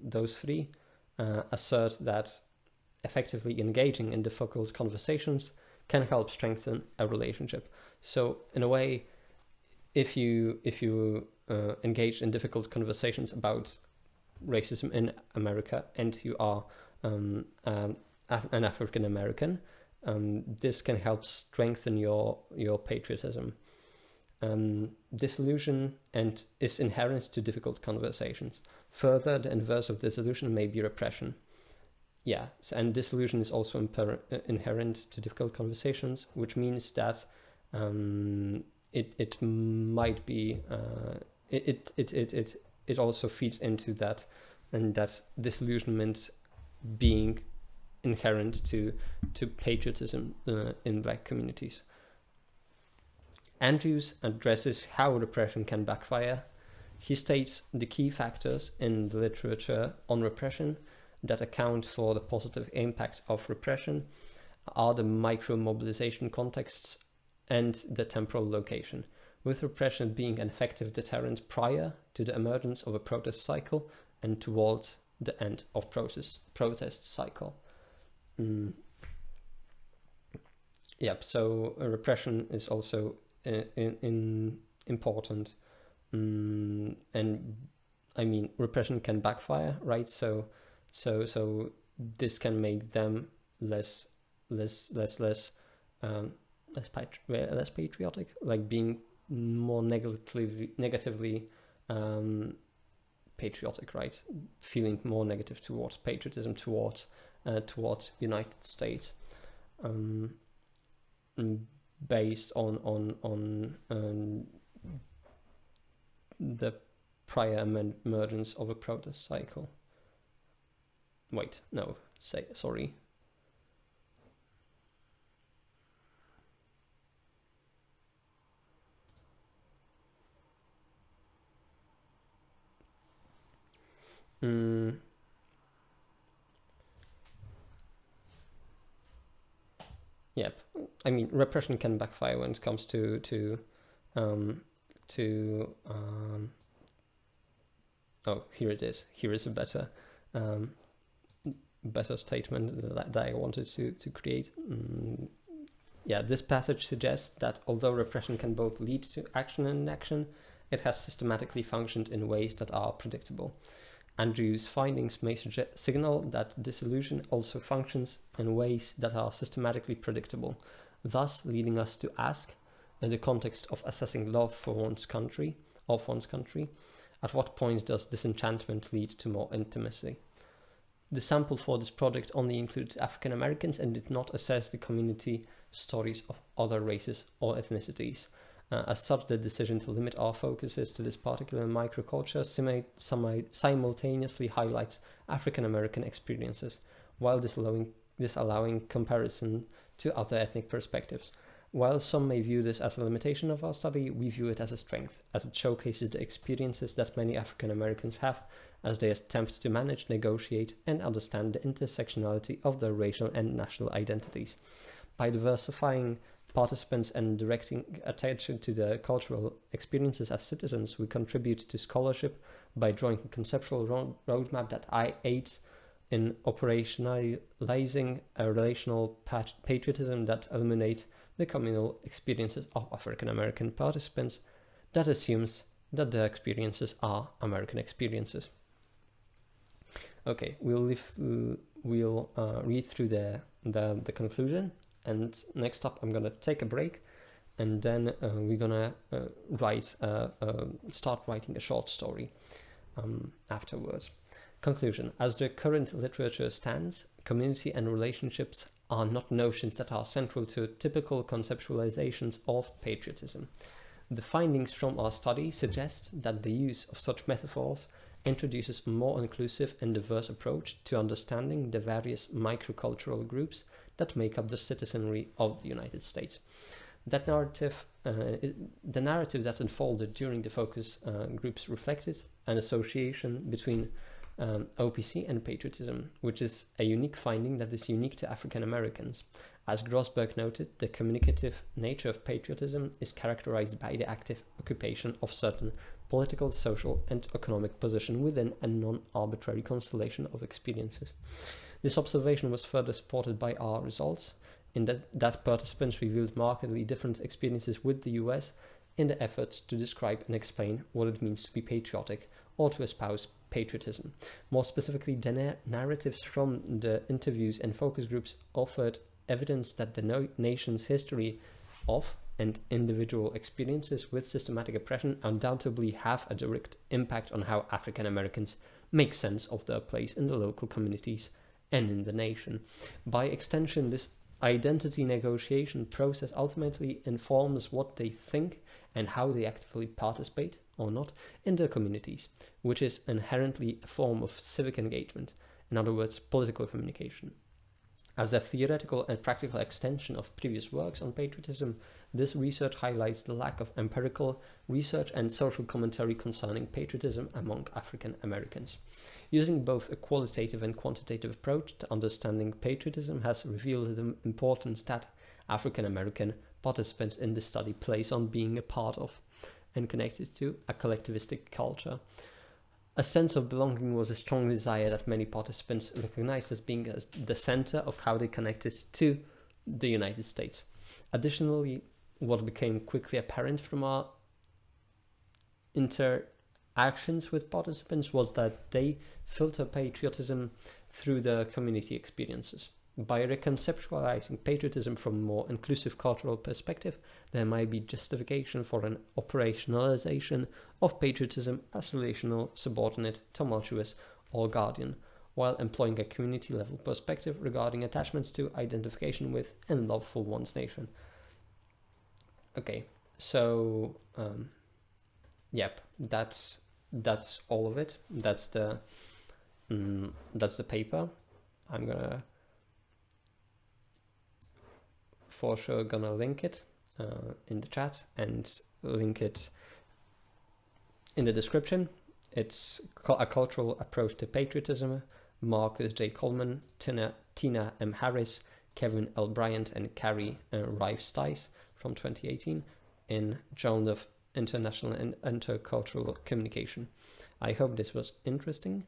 those three assert that effectively engaging in difficult conversations can help strengthen a relationship. So in a way, if you engage in difficult conversations about racism in America and you are an African American, this can help strengthen your patriotism. Disillusion and is inherent to difficult conversations. Further, the inverse of disillusion may be repression. Yeah, and disillusion is also inherent to difficult conversations, which means that it might be it also feeds into that, and that disillusionment being inherent to patriotism in Black communities. Andrews addresses how repression can backfire. He states the key factors in the literature on repression that account for the positive impact of repression are the micro-mobilization contexts and the temporal location, with repression being an effective deterrent prior to the emergence of a protest cycle and toward the end of protest cycle. Yep, so repression is also important. And I mean, repression can backfire, right? So this can make them less patriotic, like being more negatively patriotic, right? Feeling more negative towards patriotism, towards United States, based on the prior emergence of a protest cycle. Wait, no, sorry. Yep, I mean, repression can backfire when it comes to oh, here it is. Here is a better statement that I wanted to create. Yeah, this passage suggests that although repression can both lead to action and inaction, it has systematically functioned in ways that are predictable. Andrews' findings may signal that disillusion also functions in ways that are systematically predictable, thus leading us to ask, in the context of assessing love for one's country, at what point does disenchantment lead to more intimacy? The sample for this project only included African Americans and did not assess the community stories of other races or ethnicities. As such, the decision to limit our focuses to this particular microculture simultaneously highlights African American experiences, while disallowing comparison to other ethnic perspectives. While some may view this as a limitation of our study, we view it as a strength, as it showcases the experiences that many African Americans have as they attempt to manage, negotiate, and understand the intersectionality of their racial and national identities. By diversifying participants and directing attention to the cultural experiences as citizens, we contribute to scholarship by drawing a conceptual roadmap that aids in operationalizing a relational patriotism that illuminates the communal experiences of African American participants, that assumes that their experiences are American experiences. Okay, we'll read through the conclusion. And next up, I'm gonna take a break, and then we're gonna start writing a short story afterwards. Conclusion: as the current literature stands, community and relationships are not notions that are central to typical conceptualizations of patriotism. The findings from our study suggest that the use of such metaphors introduces a more inclusive and diverse approach to understanding the various microcultural groups that make up the citizenry of the United States. That narrative, the narrative that unfolded during the focus groups reflected an association between OPC and patriotism, which is a unique finding that is unique to African Americans. As Grossberg noted, the communicative nature of patriotism is characterized by the active occupation of certain political, social, and economic position within a non-arbitrary constellation of experiences. This observation was further supported by our results, in that participants revealed markedly different experiences with the US in the efforts to describe and explain what it means to be patriotic or to espouse patriotism. More specifically, the narratives from the interviews and focus groups offered evidence that the nation's history of and individual experiences with systematic oppression undoubtedly have a direct impact on how African Americans make sense of their place in the local communities and in the nation. By extension, this identity negotiation process ultimately informs what they think and how they actively participate or not in their communities, which is inherently a form of civic engagement, in other words, political communication. As a theoretical and practical extension of previous works on patriotism, this research highlights the lack of empirical research and social commentary concerning patriotism among African Americans. Using both a qualitative and quantitative approach to understanding patriotism has revealed the importance that African American participants in this study place on being a part of and connected to a collectivistic culture. A sense of belonging was a strong desire that many participants recognized as being as the center of how they connected to the United States. Additionally, what became quickly apparent from our interactions with participants was that they filter patriotism through their community experiences. By reconceptualizing patriotism from a more inclusive cultural perspective, there might be justification for an operationalization of patriotism as relational, subordinate, tumultuous, or guardian, while employing a community-level perspective regarding attachments to, identification with, and love for one's nation. Okay, so yep, that's all of it. That's the paper. I'm gonna for sure gonna link it in the chat and link it in the description. It's a cultural approach to patriotism. Marcus J. Coleman, Tina M. Harris, Kevin L. Bryant, and Carrie Rife Stice from 2018 in Journal of International and Intercultural Communication. I hope this was interesting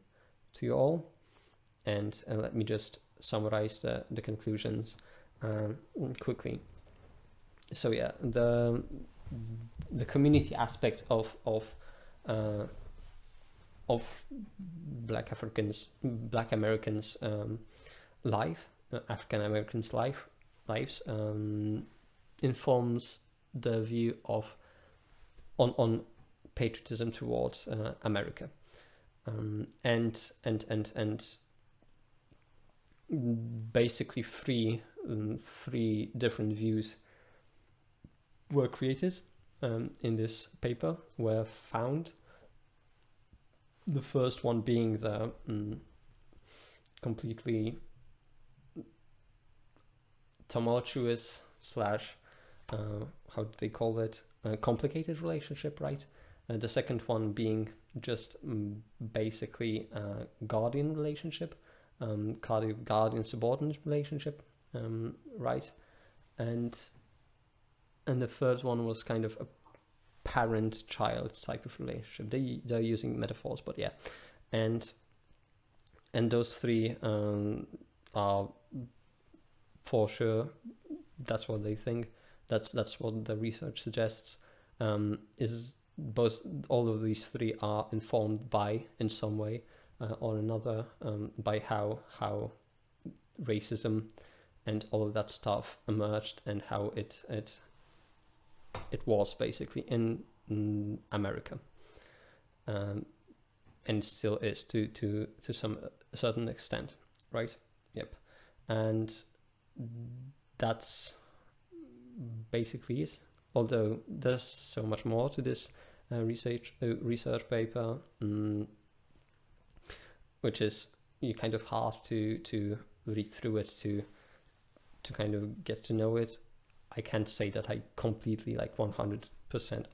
to you all, and let me just summarize the conclusions quickly. So yeah, the community aspect of Black Americans life, African Americans lives informs the view of on patriotism towards America, and basically three different views were created in this paper, were found. The first one being the completely tumultuous slash how do they call it, complicated relationship, right? The second one being just basically a guardian relationship, guardian subordinate relationship, right? And the third one was kind of a parent-child type of relationship. They're using metaphors, but yeah, and those three are for sure. That's what they think. That's what the research suggests. Is all of these three are informed by, in some way or another, by how racism and all of that stuff emerged, and how it was basically in America, and still is to some certain extent, right? Yep, and that's basically it. Although there's so much more to this research paper, which is kind of hard to read through it to kind of get to know it. I can't say that I completely 100%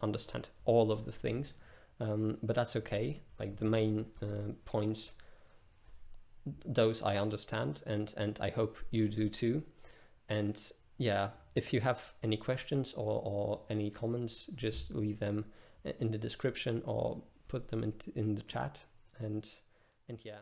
understand all of the things, but that's okay. Like the main points those I understand, and I hope you do too. And yeah, if you have any questions or any comments, just leave them in the description or put them in the chat. And yeah.